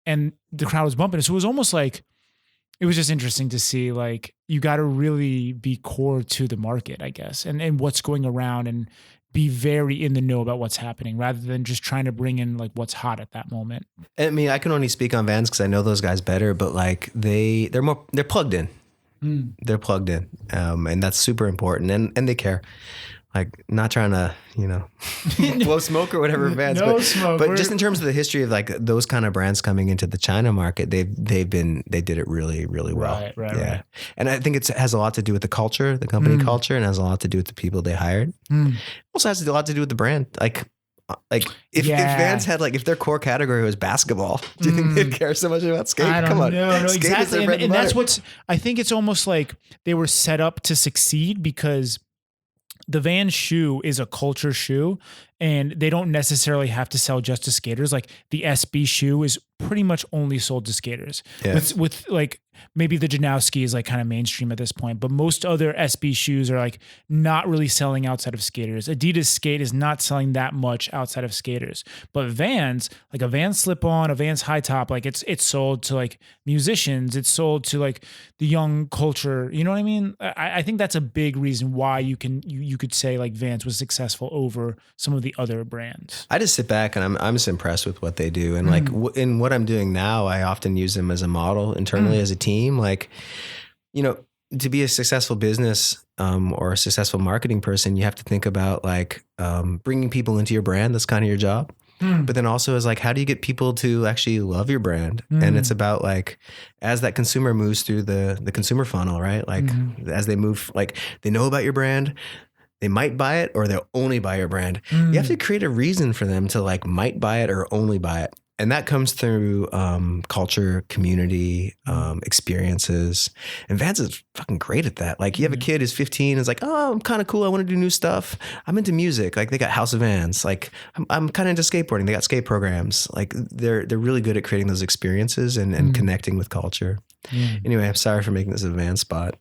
and the crowd was bumping. So it was almost like, it was just interesting to see, like, you got to really be core to the market, I guess, and what's going around, and be very in the know about what's happening rather than just trying to bring in like what's hot at that moment. I mean, I can only speak on Vans because I know those guys better, but like they're plugged in. They're plugged in. And that's super important. And they care. like not trying to, blow smoke or whatever Vans, No smoke. but just in terms of the history of like those kind of brands coming into the China market, they did it really, really well. Right. And I think it has a lot to do with the culture, the company culture, and has a lot to do with the people they hired. Also has a lot to do with the brand. Like if Vans had if their core category was basketball, do you think they'd care so much about skate? I don't Come on. know. No, Skate is exactly. their bread And that's butter. I think it's almost like they were set up to succeed because the Vans shoe is a culture shoe and they don't necessarily have to sell just to skaters. Like the SB shoe is pretty much only sold to skaters. Yeah. With like maybe the Janowski is like kind of mainstream at this point, but most other SB shoes are like not really selling outside of skaters. Adidas Skate is not selling that much outside of skaters, but Vans, like a Vans slip-on, a Vans high top, like it's sold to like musicians. It's sold to like the young culture. You know what I mean? I think that's a big reason why you could say like Vans was successful over some of the other brands. I just sit back and I'm just impressed with what they do. And like in what I'm doing now, I often use them as a model internally as a team. Like, to be a successful business or a successful marketing person, you have to think about like bringing people into your brand. That's kind of your job. But then also is like, how do you get people to actually love your brand? And it's about like, as that consumer moves through the consumer funnel, right? Like as they move, like they know about your brand, they might buy it or they'll only buy your brand. You have to create a reason for them to like might buy it or only buy it. And that comes through culture, community, experiences. And Vans is fucking great at that. Like you have a kid who's 15 is like, oh, I'm kind of cool. I want to do new stuff. I'm into music. Like they got House of Vans. Like I'm kind of into skateboarding. They got skate programs. Like they're really good at creating those experiences and connecting with culture. Anyway, I'm sorry for making this a Vans spot.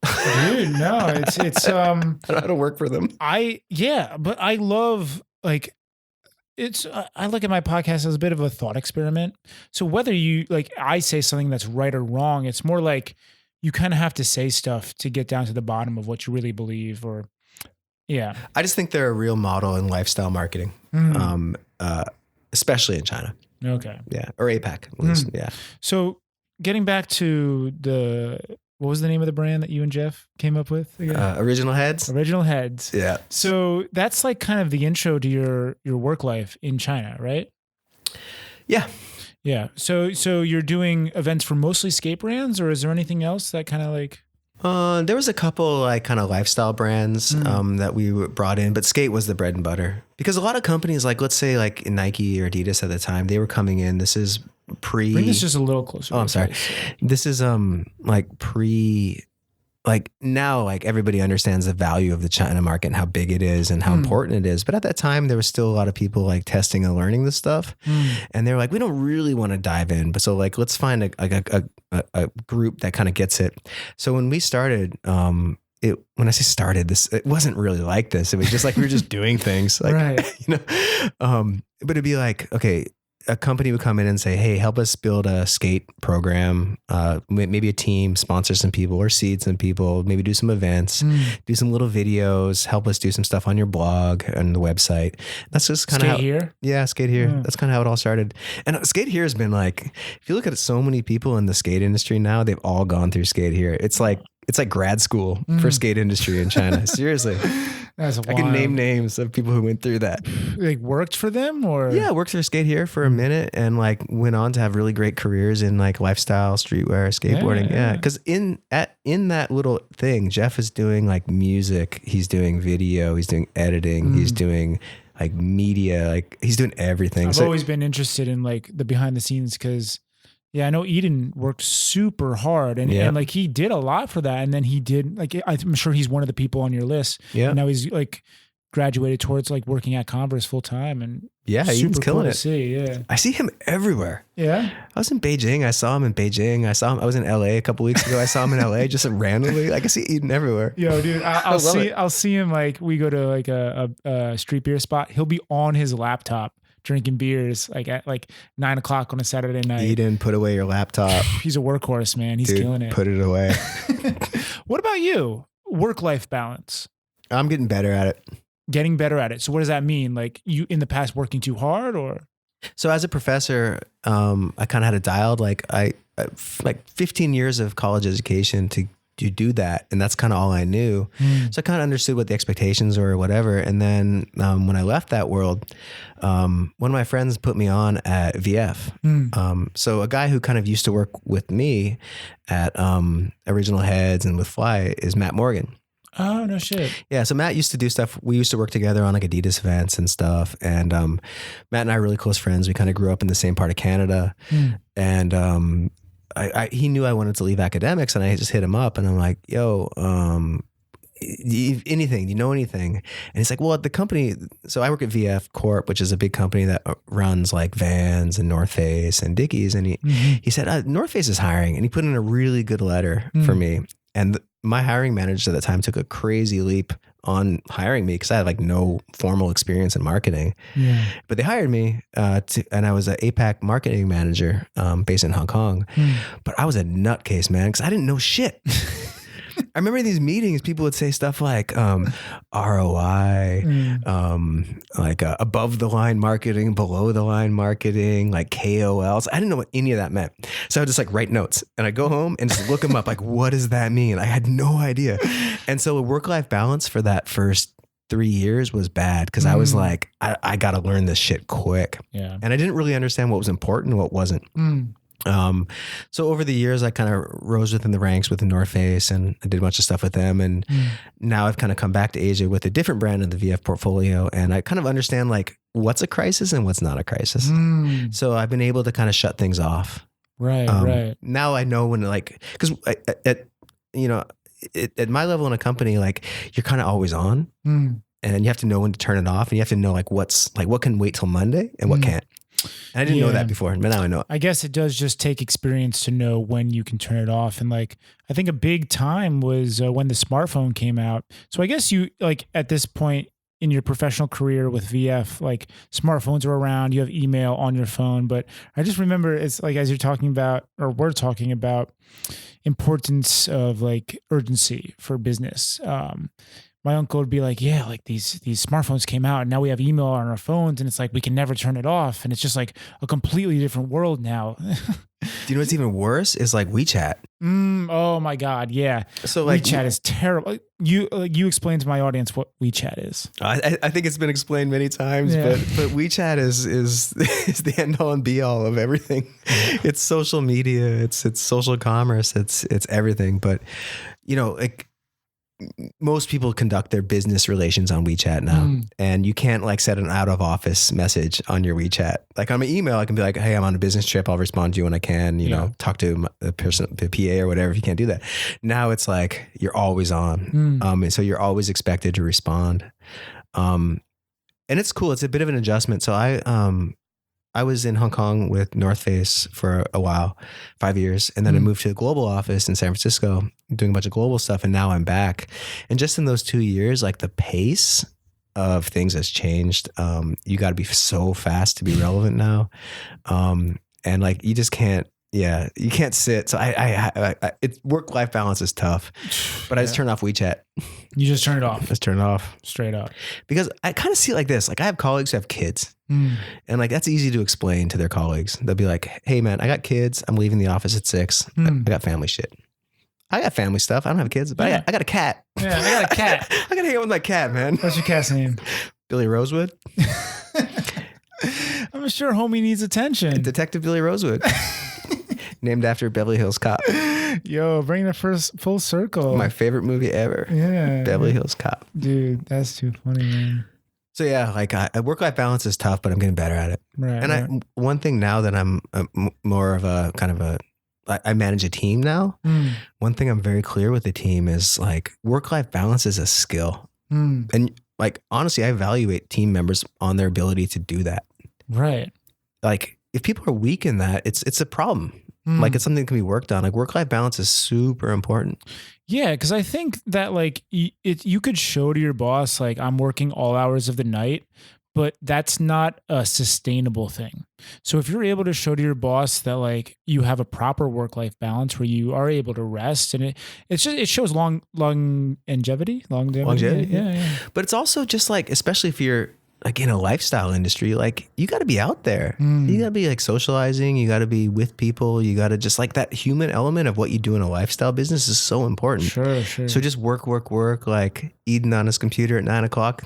Dude, no, it's I don't know how to work for them. But I love like, I look at my podcast as a bit of a thought experiment. So whether you like, I say something that's right or wrong, it's more like you kind of have to say stuff to get down to the bottom of what you really believe or I just think they're a real model in lifestyle marketing, especially in China. Okay. Yeah. Or APAC. At least. Yeah. So getting back to what was the name of the brand that you and Jeff came up with again? Original Heads. Original Heads. Yeah. So that's like kind of the intro to your work life in China, right? Yeah. Yeah. So you're doing events for mostly skate brands, or is there anything else that kind of like? There was a couple like kind of lifestyle brands that we brought in, but skate was the bread and butter because a lot of companies, like let's say like Nike or Adidas at the time, they were coming in. This is Bring this just a little closer. Oh, I'm sorry. This is like now, like everybody understands the value of the China market and how big it is and how important it is. But at that time, there was still a lot of people like testing and learning this stuff. And they're like, we don't really want to dive in. But so like, let's find a group that kind of gets it. So when we started, when I say started this, it wasn't really like this. It was just like, we were just doing things like, right. But it'd be like, okay, a company would come in and say, hey, help us build a skate program, maybe a team, sponsor some people or seed some people, maybe do some events, do some little videos, help us do some stuff on your blog and the website. That's just kind of how, here? Yeah, Skate Here. That's kind of how it all started. And Skate Here has been like, if you look at so many people in the skate industry now, they've all gone through Skate Here. It's like grad school for skate industry in China. Seriously. That's wild. I can name names of people who went through that. Like worked for them or? Yeah, worked for Skate Here for a minute and like went on to have really great careers in like lifestyle, streetwear, skateboarding. Yeah. Cause in that little thing, Jeff is doing like music. He's doing video. He's doing editing. He's doing like media. Like he's doing everything. I've always been interested in like the behind the scenes because I know Eden worked super hard and like he did a lot for that. And then he did like, I'm sure he's one of the people on your list. Yeah. And now he's like graduated towards like working at Converse full time and Eden's killing cool it. To see. Yeah. I see him everywhere. Yeah. I was in Beijing. I saw him in Beijing. I was in LA a couple weeks ago. I saw him in LA just randomly. Like I see Eden everywhere. Yo, dude, I'll see him like we go to like a street beer spot. He'll be on his laptop drinking beers like at like 9:00 on a Saturday night. Eden, put away your laptop. He's a workhorse, man. He's killing it. Put it away. What about you? Work-life balance. I'm getting better at it. Getting better at it. So what does that mean? Like you in the past working too hard or? So as a professor, I kind of had it dialed. Like I like 15 years of college education to do that. And that's kind of all I knew. So I kind of understood what the expectations were or whatever. And then when I left that world, one of my friends put me on at VF. So a guy who kind of used to work with me at Original Heads and with Fly is Matt Morgan. Oh, no shit. Yeah. So Matt used to do stuff. We used to work together on like Adidas events and stuff. And Matt and I are really close friends. We kind of grew up in the same part of Canada. And he knew I wanted to leave academics, and I just hit him up and I'm like, yo, anything, do you know anything? And he's like, well, at the company, so I work at VF Corp, which is a big company that runs like Vans and North Face and Dickies. And he said, North Face is hiring. And he put in a really good letter for me. And my hiring manager at the time took a crazy leap on hiring me because I had like no formal experience in marketing. But they hired me and I was an APAC marketing manager based in Hong Kong. But I was a nutcase, man, because I didn't know shit. I remember in these meetings, people would say stuff like ROI, like above the line marketing, below the line marketing, like KOLs. I didn't know what any of that meant. So I would just like write notes and I'd go home and just look them up. Like, what does that mean? I had no idea. And so a work-life balance for that first 3 years was bad because I was like, I got to learn this shit quick. Yeah. And I didn't really understand what was important and what wasn't. So over the years, I kind of rose within the ranks with the North Face and I did a bunch of stuff with them. And now I've kind of come back to Asia with a different brand in the VF portfolio. And I kind of understand like what's a crisis and what's not a crisis. So I've been able to kind of shut things off. Right. Now I know when like, because at my level in a company, like you're kind of always on and you have to know when to turn it off and you have to know like what can wait till Monday and what can't. And I didn't know that before, but now I know it. I guess it does just take experience to know when you can turn it off. And like, I think a big time was when the smartphone came out. So I guess you like at this point in your professional career with VF, like smartphones are around, you have email on your phone. But I just remember it's like, as you're talking about, or we're talking about importance of like urgency for business. My uncle would be like, yeah, like these smartphones came out and now we have email on our phones and it's like, we can never turn it off. And it's just like a completely different world now. Do you know what's even worse is like WeChat. Oh my God. Yeah. So like WeChat is terrible. You explain to my audience what WeChat is. I think it's been explained many times, but WeChat is the end all and be all of everything. It's social media. It's social commerce. It's everything. But you know, like, most people conduct their business relations on WeChat now, and you can't like set an out of office message on your WeChat. Like on my email, I can be like, hey, I'm on a business trip. I'll respond to you when I can, you know, talk to the person, the PA or whatever, if you can't do that. Now it's like, you're always on. And so you're always expected to respond. And it's cool. It's a bit of an adjustment. So I was in Hong Kong with North Face for a while, 5 years. And then I moved to the global office in San Francisco, doing a bunch of global stuff. And now I'm back. And just in those 2 years, like the pace of things has changed. You got to be so fast to be relevant now. And like, you just can't, you can't sit. So work-life balance is tough, but I just turn off WeChat. You just turn it off. Just turn it off. Straight up. Because I kind of see it like this. Like I have colleagues who have kids and like, that's easy to explain to their colleagues. They'll be like, hey man, I got kids. I'm leaving the office at 6. I got family shit. I got family stuff. I don't have kids, but I got a cat. Yeah, I got a cat. I got to hang out with my cat, man. What's your cat's name? Billy Rosewood. I'm sure homie needs attention. Detective Billy Rosewood. Named after Beverly Hills Cop. Yo, bring the first full circle. My favorite movie ever. Yeah. Beverly Hills Cop. Dude, that's too funny, man. So yeah, like work-life balance is tough, but I'm getting better at it. Right. And one thing now that I'm more of a kind of I manage a team now. One thing I'm very clear with the team is like work-life balance is a skill. And like, honestly, I evaluate team members on their ability to do that. Right. Like if people are weak in that, it's a problem. Like it's something that can be worked on. Like work-life balance is super important. Yeah, because I think that like you could show to your boss like I'm working all hours of the night, but that's not a sustainable thing. So if you're able to show to your boss that like you have a proper work-life balance where you are able to rest, and it shows longevity. Yeah. But it's also just like, especially if you're like in a lifestyle industry, like you got to be out there. You got to be like socializing. You got to be with people. You got to just like that human element of what you do in a lifestyle business is so important. Sure. So just work, like Eden on his computer at 9 o'clock.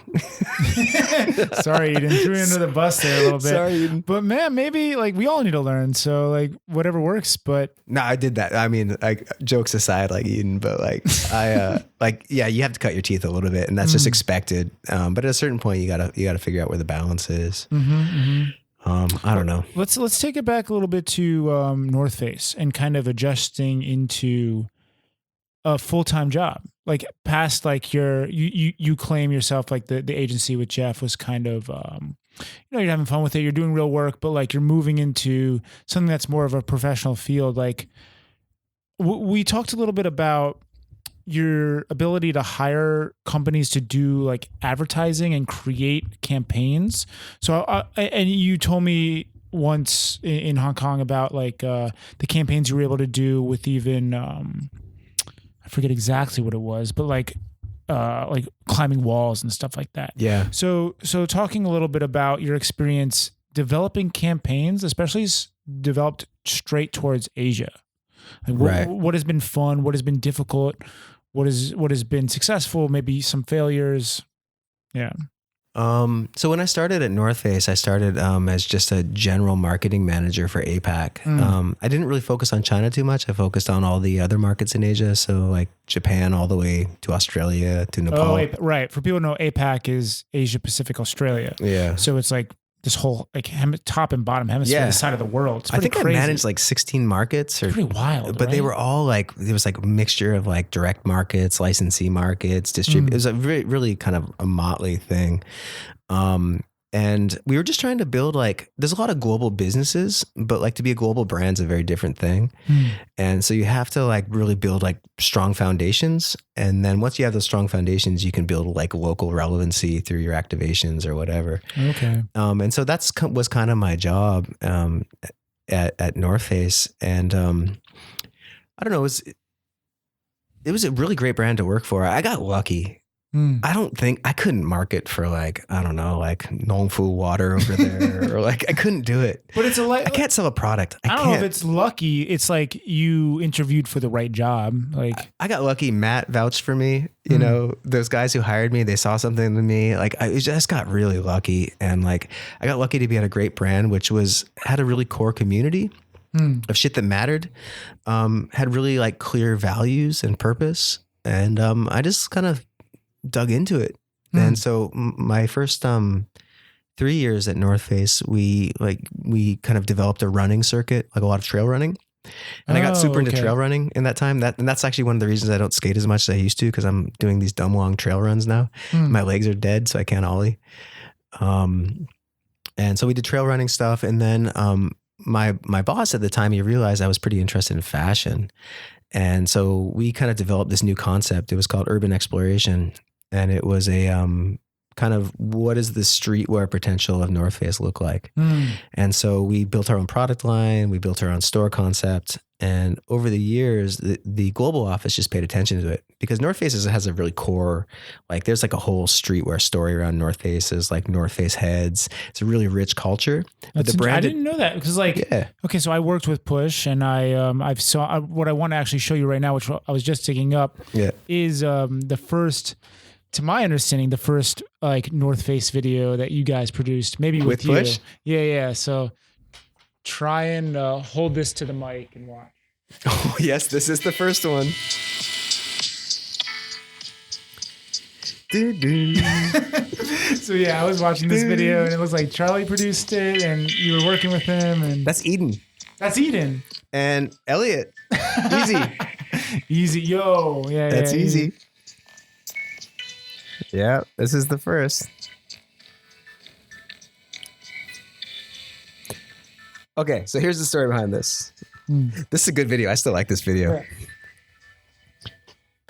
Sorry, Eden, threw you under the bus there a little bit. Sorry, Eden. But man, maybe like we all need to learn. So like whatever works, but No, I did that. I mean, like jokes aside, like Eden, but like yeah, you have to cut your teeth a little bit and that's just expected. But at a certain point you gotta figure out where the balance is. I don't know. Let's take it back a little bit to North Face and kind of adjusting into a full-time job. Like past like you claim yourself like the agency with Jeff was kind of you're having fun with it, you're doing real work, but like you're moving into something that's more of a professional field. Like we talked a little bit about your ability to hire companies to do like advertising and create campaigns. So and you told me once in Hong Kong about like the campaigns you were able to do with even I forget exactly what it was, but like climbing walls and stuff like that. Yeah. So talking a little bit about your experience developing campaigns, especially developed straight towards Asia. Like what has been fun? What has been difficult? What has been successful? Maybe some failures. Yeah. So when I started at North Face, I started as just a general marketing manager for APAC. I didn't really focus on China too much. I focused on all the other markets in Asia. So like Japan all the way to Australia to Nepal. Oh, right. For people who know, APAC is Asia Pacific Australia. Yeah. So it's like this whole like top and bottom hemisphere, the side of the world. It's I think crazy. I managed like 16 markets. Pretty wild, but right? they were all like, there was like a mixture of like direct markets, licensee markets, It was a really kind of a motley thing. And we were just trying to build like, there's a lot of global businesses, but like to be a global brand's a very different thing. And so you have to like really build like strong foundations. And then once you have those strong foundations, you can build like local relevancy through your activations or whatever. Okay. And so was kind of my job, at North Face. And, I don't know, it was a really great brand to work for. I got lucky. I couldn't market for like, I don't know, like Nongfu water over there or like, I couldn't do it. But it's I can't sell a product. I don't know if it's lucky. It's like you interviewed for the right job. Like I got lucky. Matt vouched for me. You know, those guys who hired me, they saw something in me. Like I just got really lucky. And like, I got lucky to be at a great brand, which had a really core community of shit that mattered, had really like clear values and purpose. And I just kind of dug into it. And so my first 3 years at North Face, we kind of developed a running circuit, like a lot of trail running. And I got super into trail running in that time. That's actually one of the reasons I don't skate as much as I used to, because I'm doing these dumb long trail runs now. My legs are dead, so I can't ollie. And so we did trail running stuff. And then my boss at the time, he realized I was pretty interested in fashion. And so we kind of developed this new concept. It was called urban exploration. And it was a kind of, what does the streetwear potential of North Face look like? And so we built our own product line. We built our own store concept. And over the years, the global office just paid attention to it, because North Face has a really core, like there's like a whole streetwear story around North Faces, like North Face heads. It's a really rich culture. But the brand, I didn't know that, because like, okay, so I worked with Push, and I've saw what I want to actually show you right now, which I was just digging up, is the first, to my understanding, the first like North Face video that you guys produced, maybe with you. Push? Yeah. So try and hold this to the mic and watch. Oh yes, this is the first one. So yeah, I was watching this video, and it was like Charlie produced it, and you were working with him, and That's Eden. that's Eden. And Elliot. Easy. Easy, yo, yeah, That's yeah, easy. Yeah, this is the first. Okay, so here's the story behind this. This is a good video. I still like this video. Right.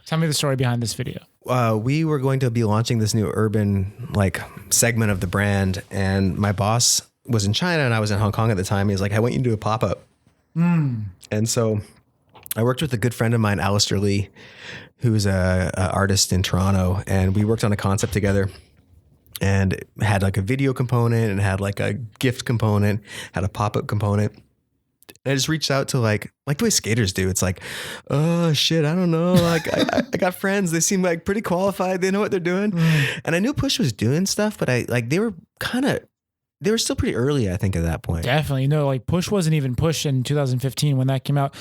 Tell me the story behind this video. We were going to be launching this new urban like segment of the brand, and my boss was in China and I was in Hong Kong at the time. He's like, I want you to do a pop-up. And so I worked with a good friend of mine, Alistair Lee, who's a artist in Toronto, and we worked on a concept together. and it had like a video component and had like a gift component, had a pop-up component. I just reached out to like the way skaters do. It's like, oh shit, I don't know. Like I got friends. They seem like pretty qualified. They know what they're doing. And I knew Push was doing stuff, but they were still pretty early, I think, at that point. Definitely. No, like Push wasn't even Push in 2015 when that came out.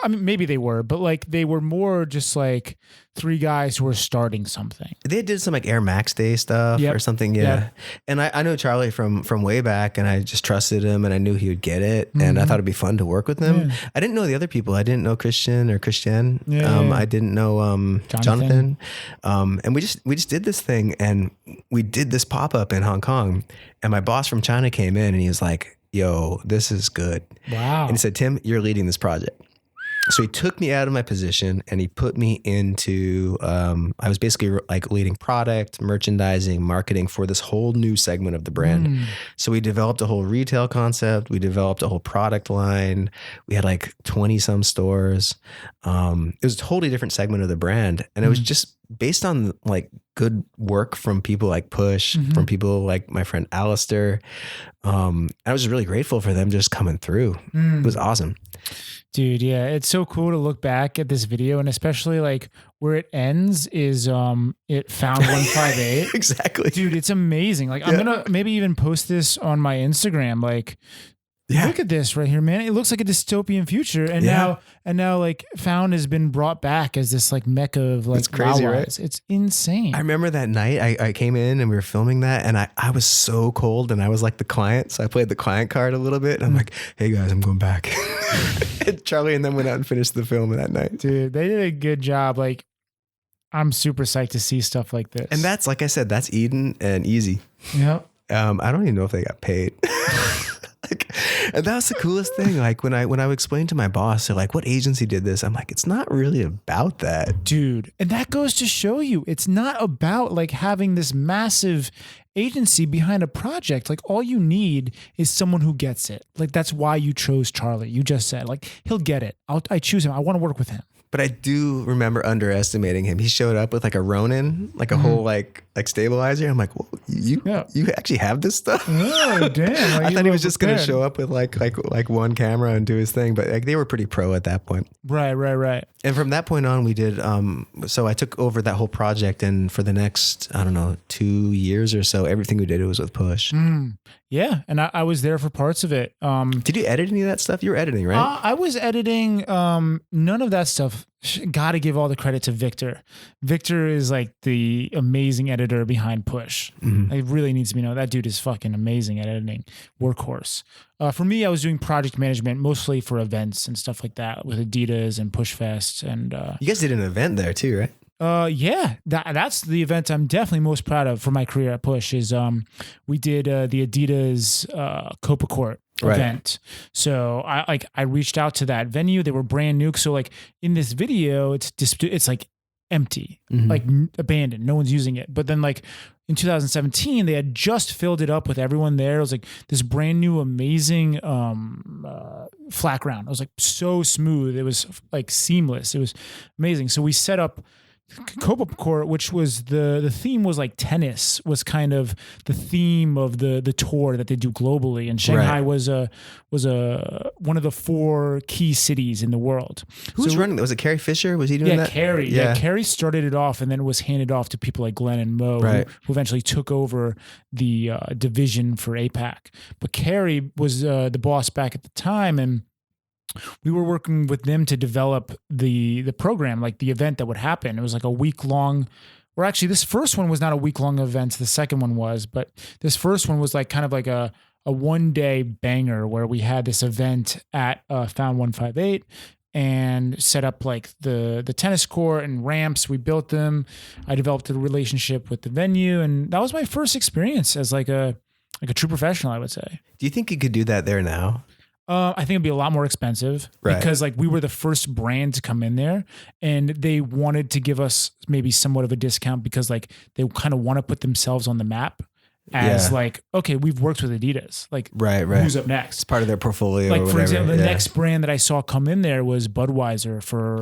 I mean, maybe they were, but like they were more just like three guys who were starting something. They did some like Air Max Day stuff or something. Yeah. Yep. And I know Charlie from way back, and I just trusted him, and I knew he would get it. And I thought it'd be fun to work with him. Yeah. I didn't know the other people. I didn't know Christian or Christian. I didn't know Jonathan. And we just did this thing, and we did this pop-up in Hong Kong. And my boss from China came in, and he was like, yo, this is good. Wow. And he said, Tim, you're leading this project. So he took me out of my position and he put me into, I was basically like leading product, merchandising, marketing for this whole new segment of the brand. So we developed a whole retail concept. We developed a whole product line. We had like 20 some stores. It was a totally different segment of the brand. And it was just based on like good work from people like Push, from people like my friend Alistair. I was just really grateful for them just coming through. It was awesome. Dude, yeah, it's so cool to look back at this video, and especially like where it ends is it found 158. Exactly. Dude, it's amazing. Like I'm gonna maybe even post this on my Instagram. Like, look at this right here, man. It looks like a dystopian future, and now like Found has been brought back as this like mecca of like it's crazy, right? It's insane. I remember that night I came in and we were filming that, and I was so cold, and I was like the client, so I played the client card a little bit, and I'm like, hey guys, I'm going back. And Charlie and them went out and finished the film that night. Dude, they did a good job. Like, I'm super psyched to see stuff like this. And that's, like I said, that's Eden and Easy. Yep. I don't even know if they got paid. And that was the coolest thing. Like when I would explain to my boss, they're like, what agency did this? I'm like, it's not really about that. Dude. And that goes to show you, it's not about like having this massive agency behind a project. Like all you need is someone who gets it. Like that's why you chose Charlie. You just said like, he'll get it. I choose him. I want to work with him. But I do remember underestimating him. He showed up with like a Ronin, like a whole like stabilizer. I'm like, well, you actually have this stuff? Oh, damn. I thought he was just going to show up with like one camera and do his thing. But like they were pretty pro at that point. Right. And from that point on, we did, so I took over that whole project, and for the next, I don't know, 2 years or so, everything we did, it was with Push. Yeah. And I was there for parts of it. Did you edit any of that stuff? You were editing, right? I was editing, none of that stuff. Got to give all the credit to Victor. Victor is like the amazing editor behind Push. It really needs to be known. That dude is fucking amazing at editing. Workhorse. For me, I was doing project management mostly for events and stuff like that with Adidas and Push Fest. And you guys did an event there too, right? Yeah, that's the event I'm definitely most proud of for my career at Push is we did the Adidas Copa Court event. So I reached out to that venue. They were brand new. So like in this video, it's like empty, like abandoned. No one's using it. But then like in 2017, they had just filled it up with everyone there. It was like this brand new, amazing flat ground. It was like so smooth. It was like seamless. It was amazing. So we set up Copa Court, which was the theme was like tennis was kind of the theme of the tour that they do globally, and Shanghai was one of the 4 key cities in the world. Who was running? Was it Carrie Fisher? Was he doing that? Carrie. Yeah, Carrie started it off, and then it was handed off to people like Glenn and Mo, who eventually took over the division for APAC. But Carrie was the boss back at the time, and we were working with them to develop the program, like the event that would happen. It was like a week long, or actually this first one was not a week long event. The second one was, but this first one was like kind of like a 1 day banger where we had this event at Found 158 and set up like the tennis court and ramps. We built them. I developed a relationship with the venue, and that was my first experience as like a true professional, I would say. Do you think you could do that there now? I think it'd be a lot more expensive because like we were the first brand to come in there, and they wanted to give us maybe somewhat of a discount because like they kind of want to put themselves on the map as like, okay, we've worked with Adidas. Like, who's up next? It's part of their portfolio. Like, or for example, the next brand that I saw come in there was Budweiser for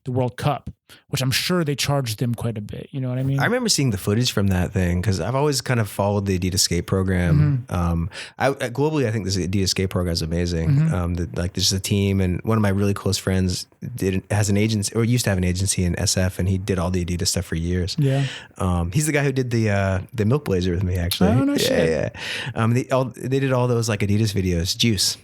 the World Cup. which I'm sure they charged them quite a bit. You know what I mean? I remember seeing the footage from that thing because I've always kind of followed the Adidas skate program. Globally, I think this Adidas skate program is amazing. Like there's a team, and one of my really close friends has an agency, or used to have an agency in SF, and he did all the Adidas stuff for years. Yeah. He's the guy who did the Milk Blazer with me, actually. Oh, no shit. Yeah. They did all those like Adidas videos. Juice.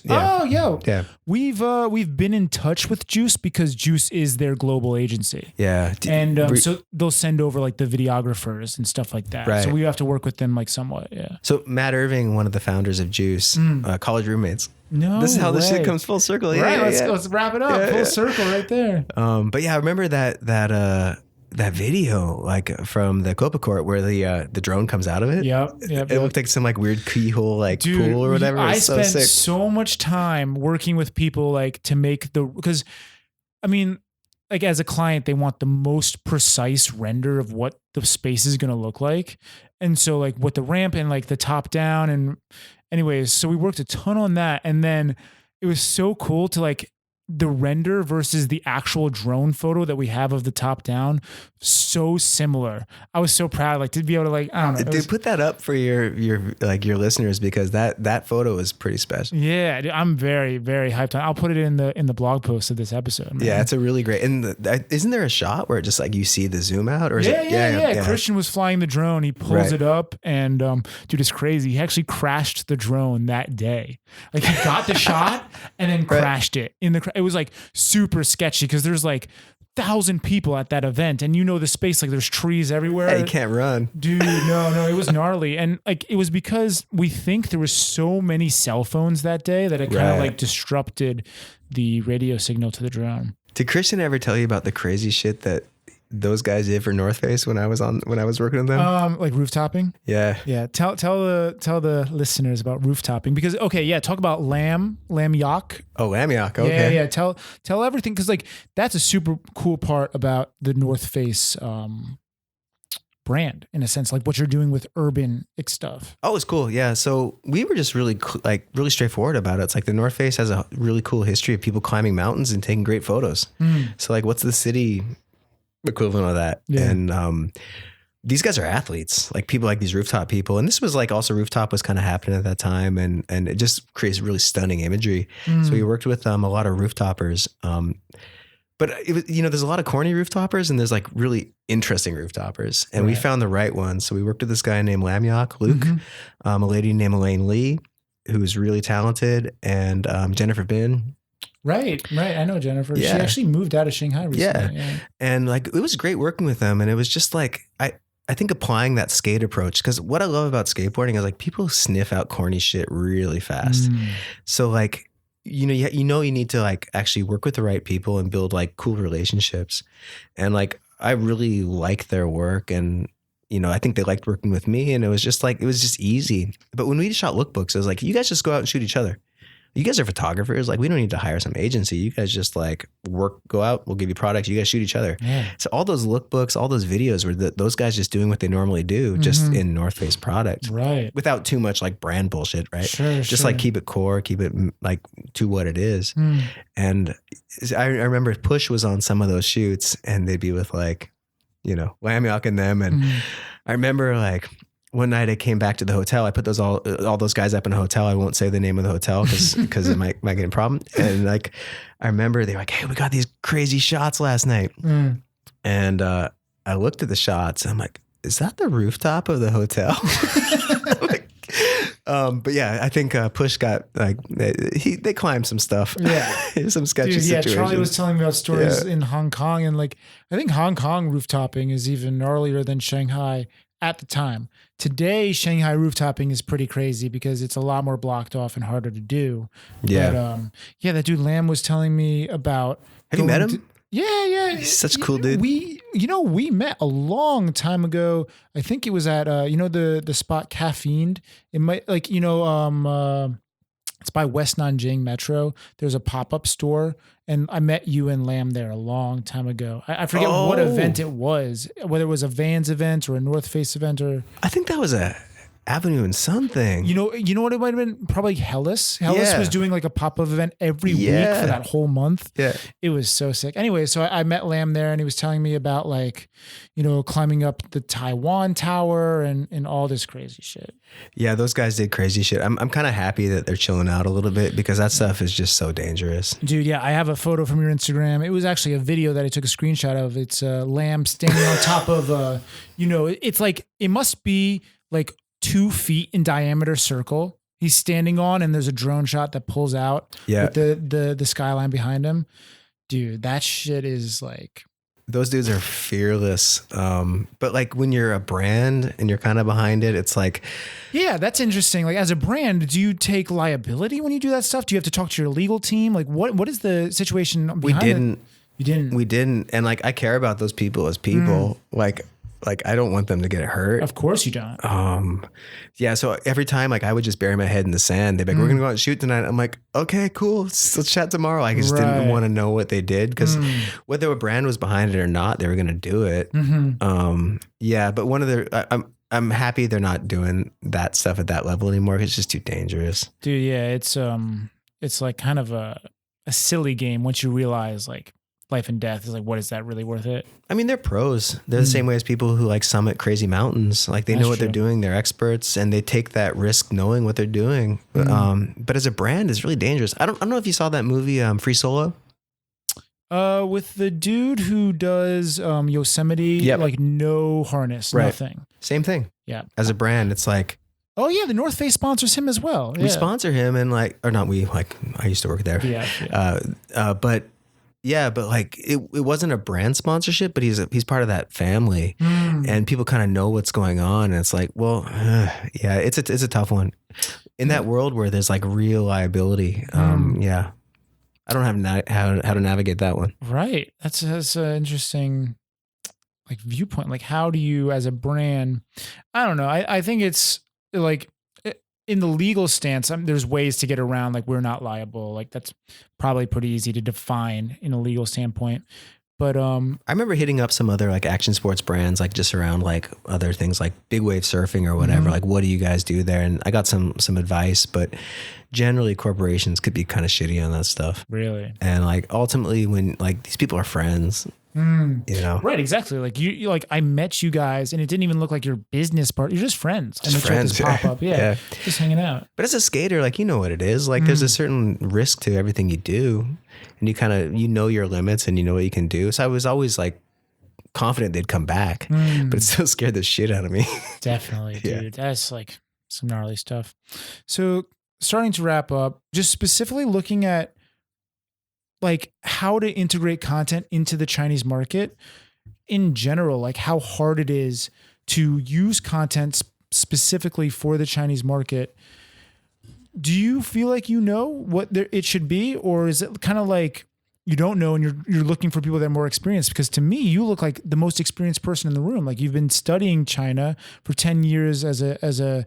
Oh, yo. Yeah. We've been in touch with Juice because Juice is their global agency. Yeah. And so they'll send over like the videographers and stuff like that. Right. So we have to work with them like somewhat. Yeah. So Matt Irving, one of the founders of Juice, college roommates. No, this is how this way. shit comes full circle. Yeah, right. yeah, Let's wrap it up. Full circle right there. But yeah, I remember that video like from the Copa Court where the drone comes out of it. Yep. It looked like some like weird keyhole like pool or whatever. I so spent sick. so much time working with people like to make because I mean, like as a client, they want the most precise render of what the space is going to look like. And so like what the ramp and like the top down and anyways, so we worked a ton on that. And then it was so cool to like the render versus the actual drone photo that we have of the top down, so similar. I was so proud, like to be able to like, I don't know. Dude, put that up for your listeners because that photo is pretty special. Yeah, I'm very, very hyped on. I'll put it in the blog post of this episode. Man. Yeah, it's a really great. And isn't there a shot where it just like you see the zoom out or is yeah. Christian was flying the drone. He pulls it up and dude, it's crazy. He actually crashed the drone that day. Like he got the shot and then crashed it in the. It was like super sketchy because there's like 1,000 people at that event, and you know the space, like there's trees everywhere. Yeah, you can't run, dude. No, it was gnarly, and like it was because we think there was so many cell phones that day that it kind of like disrupted the radio signal to the drone. Did Christian ever tell you about the crazy shit that those guys did for North Face when I was working with them? Like roof topping. Yeah. Tell the listeners about roof topping because talk about Lamb Yak. Oh, Lamb Yak. Okay. Yeah. Tell everything because like that's a super cool part about the North Face brand in a sense, like what you're doing with urban stuff. Oh, it's cool. Yeah. So we were just really really straightforward about it. It's like the North Face has a really cool history of people climbing mountains and taking great photos. So like, what's the city equivalent of that? Yeah. And these guys are athletes, like people like these rooftop people. And this was like also rooftop was kind of happening at that time. And it just creates really stunning imagery. So we worked with a lot of rooftoppers. But it was, there's a lot of corny rooftoppers and there's like really interesting rooftoppers. And we found the right one. So we worked with this guy named Lamyak, Luke, a lady named Elaine Lee, who is really talented, and Jennifer Bin. Right. I know Jennifer. Yeah. She actually moved out of Shanghai recently. Yeah. And like, it was great working with them. And it was just like, I think applying that skate approach, because what I love about skateboarding is like people sniff out corny shit really fast. So like, you need to like actually work with the right people and build like cool relationships. And like, I really like their work, and I think they liked working with me, and it was just easy. But when we shot lookbooks, it was like, you guys just go out and shoot each other. You guys are photographers. Like, we don't need to hire some agency. You guys just like go out, we'll give you products. You guys shoot each other. Yeah. So all those lookbooks, all those videos were those guys just doing what they normally do, just in North Face product. Right. Without too much like brand bullshit, right? Sure. Just like keep it core, keep it like to what it is. And I remember Push was on some of those shoots, and they'd be with like, Lamyak and them. And I remember like, one night I came back to the hotel. I put all those guys up in a hotel. I won't say the name of the hotel because it might get a problem. And like, I remember they were like, "Hey, we got these crazy shots last night." And I looked at the shots. And I'm like, "Is that the rooftop of the hotel?" But yeah, I think Push got like they climbed some stuff. Yeah, some sketchy situations. Charlie was telling me about stories in Hong Kong, and like I think Hong Kong rooftopping is even gnarlier than Shanghai at the time. Today, Shanghai rooftoping is pretty crazy because it's a lot more blocked off and harder to do. Yeah. But that dude Lamb was telling me about. Have you met him? Yeah. He's such a cool dude. We met a long time ago. I think it was at the spot Caffeined. It might it's by West Nanjing Metro. There's a pop-up store, and I met you and Lamb there a long time ago. I forget what event it was, whether it was a Vans event or a North Face event or. I think that was Avenue and something. You know what it might have been? Probably Hellas. Hellas Yeah. was doing like a pop-up event every week Yeah. for that whole month. Yeah. It was so sick. Anyway, so I met Lamb there and he was telling me about like, climbing up the Taiwan Tower and all this crazy shit. Yeah, those guys did crazy shit. I'm kind of happy that they're chilling out a little bit because that stuff is just so dangerous. Dude, yeah, I have a photo from your Instagram. It was actually a video that I took a screenshot of. It's Lamb standing on top of it's like, it must be like 2 feet in diameter circle he's standing on, and there's a drone shot that pulls out with the skyline behind him. Dude, that shit is like, those dudes are fearless. But like when you're a brand and you're kind of behind it, it's like, yeah, that's interesting. Like as a brand, do you take liability when you do that stuff? Do you have to talk to your legal team? Like what is the situation behind we didn't. You didn't. We didn't. And like I care about those people as people. Like I don't want them to get hurt. Of course you don't. Yeah. So every time, like I would just bury my head in the sand. They'd be like, "We're gonna go out and shoot tonight." I'm like, "Okay, cool. Let's chat tomorrow." I just didn't want to know what they did because whether a brand was behind it or not, they were gonna do it. Yeah. But one of the, I'm happy they're not doing that stuff at that level anymore. It's just too dangerous. Dude, yeah, it's like kind of a silly game once you realize like life and death is like, what is that really worth it? I mean, they're pros. They're the same way as people who like summit crazy mountains. Like they know what they're doing. They're experts and they take that risk knowing what they're doing. But as a brand, it's really dangerous. I don't know if you saw that movie, Free Solo. With the dude who does Yosemite, like no harness, nothing. Same thing. Yeah. As a brand, it's like, oh yeah, the North Face sponsors him as well. We sponsor him and like, or not we, like I used to work there. Yeah. But like it wasn't a brand sponsorship, but he's part of that family, and people kind of know what's going on. And it's like, well, yeah, it's a tough one in that world where there's like real liability. Yeah, I don't have how to navigate that one. Right. That's an interesting like viewpoint. Like, how do you, as a brand, I don't know. I think it's like, in the legal stance, there's ways to get around, like we're not liable. Like that's probably pretty easy to define in a legal standpoint. But I remember hitting up some other like action sports brands, like just around like other things like big wave surfing or whatever. Like, what do you guys do there? And I got some advice, but generally corporations could be kind of shitty on that stuff. Really? And like ultimately, when like these people are friends. Right, exactly. Like you like I met you guys and it didn't even look like your business part. You're just friends. I met you at this pop-up. Yeah. Just hanging out. But as a skater, like you know what it is. Like there's a certain risk to everything you do. And you kind of your limits and you know what you can do. So I was always like confident they'd come back. But it still scared the shit out of me. Definitely, dude. That's like some gnarly stuff. So starting to wrap up, just specifically looking at like how to integrate content into the Chinese market in general, like how hard it is to use content specifically for the Chinese market. Do you feel like you know what it should be, or is it kind of like you don't know and you're looking for people that are more experienced? Because to me, you look like the most experienced person in the room. Like you've been studying China for 10 years as a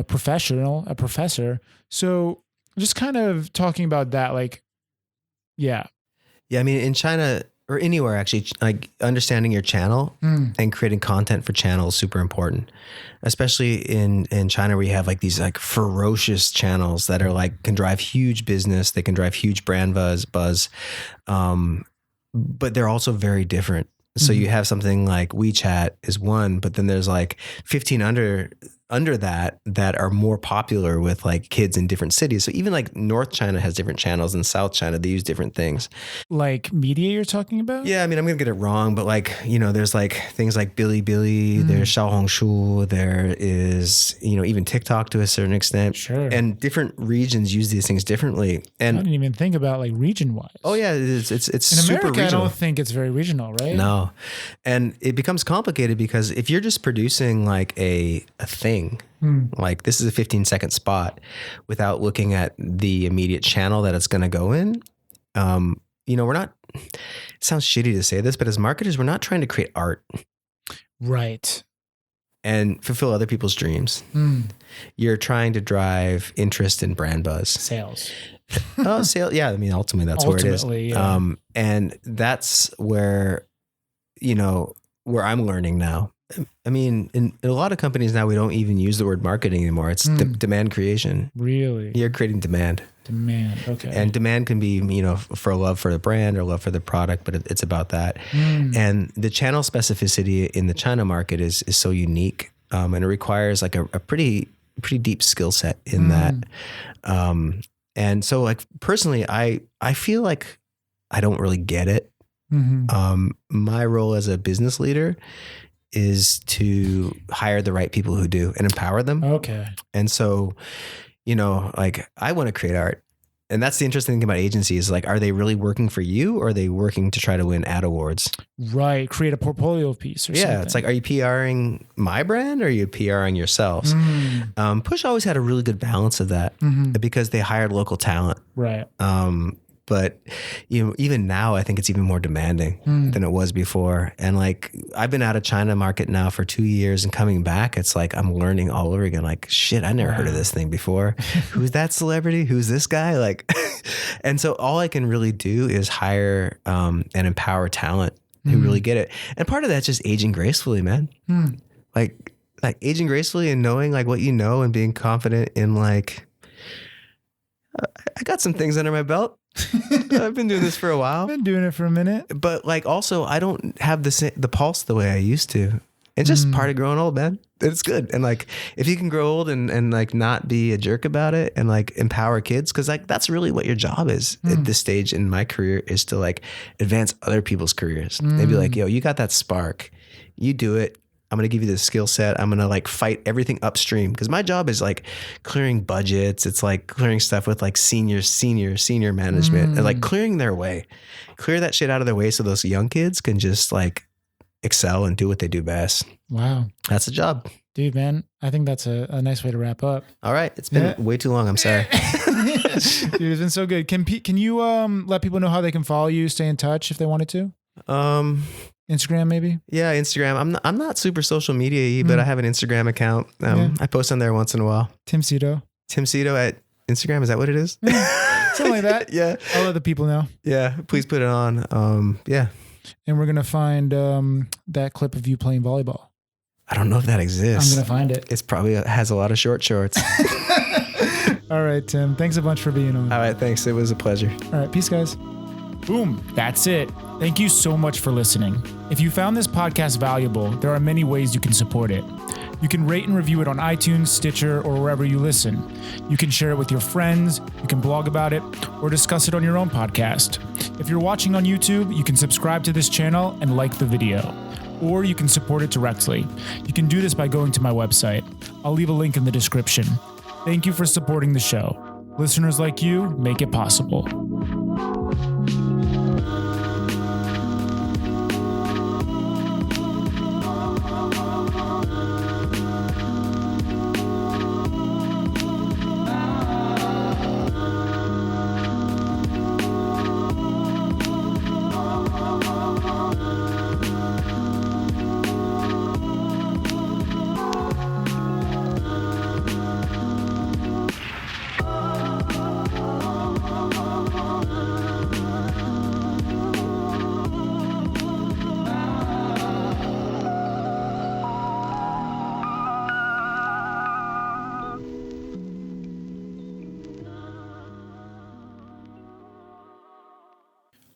professor. So just kind of talking about that, like, yeah. Yeah. I mean, in China or anywhere actually, like understanding your channel and creating content for channel is super important, especially in China where you have like these like ferocious channels that are like, can drive huge business. They can drive huge brand buzz. But they're also very different. So you have something like WeChat is one, but then there's like 15 under that are more popular with like kids in different cities. So even like North China has different channels and South China, they use different things. Like media you're talking about? Yeah. I mean, I'm going to get it wrong, but like, there's like things like Bilibili, there's Xiaohongshu, there is, even TikTok to a certain extent. Sure. And different regions use these things differently. And I didn't even think about like region wise. Oh yeah, it's in super America, regional. I don't think it's very regional, right? No. And it becomes complicated because if you're just producing like a thing, like this is a 15-second spot without looking at the immediate channel that it's going to go in, we're not, it sounds shitty to say this, but as marketers, we're not trying to create art. Right. And fulfill other people's dreams. You're trying to drive interest in brand buzz. Sales. Sales. Yeah. I mean, ultimately that's where it is. Yeah. And that's where, where I'm learning now I mean, in a lot of companies now, we don't even use the word marketing anymore. It's demand creation. Really? You're creating demand. Demand. Okay. And demand can be, for love for the brand or love for the product, but it's about that. And the channel specificity in the China market is so unique. And it requires like a pretty deep skill set in that. And so like personally, I feel like I don't really get it. My role as a business leader is to hire the right people who do and empower them. Okay. And so, like I want to create art. And that's the interesting thing about agencies. Like, are they really working for you or are they working to try to win ad awards? Right. Create a portfolio piece or something. Yeah. It's like, are you PRing my brand or are you PRing yourselves? Push always had a really good balance of that because they hired local talent. Right. But even now, I think it's even more demanding than it was before. And like, I've been out of China market now for 2 years and coming back, it's like, I'm learning all over again. Like, shit, I never heard of this thing before. Who's that celebrity? Who's this guy? Like, and so all I can really do is hire and empower talent who really get it. And part of that's just aging gracefully, man. Like aging gracefully and knowing like what you know and being confident in like, I got some things under my belt. I've been doing this for a while. Been doing it for a minute. But like also I don't have the pulse the way I used to. It's just part of growing old, man. It's good. And like if you can grow old and like not be a jerk about it and like empower kids, because like that's really what your job is at this stage in my career, is to like advance other people's careers. They'd be like, yo, you got that spark. You do it. I'm going to give you the skill set. I'm going to like fight everything upstream because my job is like clearing budgets. It's like clearing stuff with like senior management and like clearing their way, clear that shit out of their way so those young kids can just like excel and do what they do best. Wow. That's the job. Dude, man, I think that's a nice way to wrap up. All right. It's been way too long. I'm sorry. Dude, it's been so good. Can you let people know how they can follow you, stay in touch if they wanted to? Instagram, maybe? Yeah, Instagram. I'm not super social media-y, but I have an Instagram account. I post on there once in a while. Tim Sedo. Tim Sedo at Instagram. Is that what it is? Something like that. Yeah. I'll let the people know. Yeah. Please put it on. Yeah. And we're going to find that clip of you playing volleyball. I don't know if that exists. I'm going to find it. It's probably has a lot of short shorts. All right, Tim. Thanks a bunch for being on. All right. Thanks. It was a pleasure. All right. Peace, guys. Boom. That's it. Thank you so much for listening. If you found this podcast valuable, there are many ways you can support it. You can rate and review it on iTunes, Stitcher, or wherever you listen. You can share it with your friends, you can blog about it, or discuss it on your own podcast. If you're watching on YouTube, you can subscribe to this channel and like the video. Or you can support it directly. You can do this by going to my website. I'll leave a link in the description. Thank you for supporting the show. Listeners like you make it possible.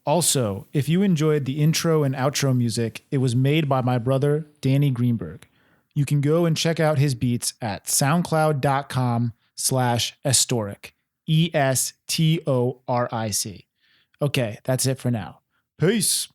Also, if you enjoyed the intro and outro music, it was made by my brother, Danny Greenberg. You can go and check out his beats at soundcloud.com/estoric. ESTORIC. Okay, that's it for now. Peace.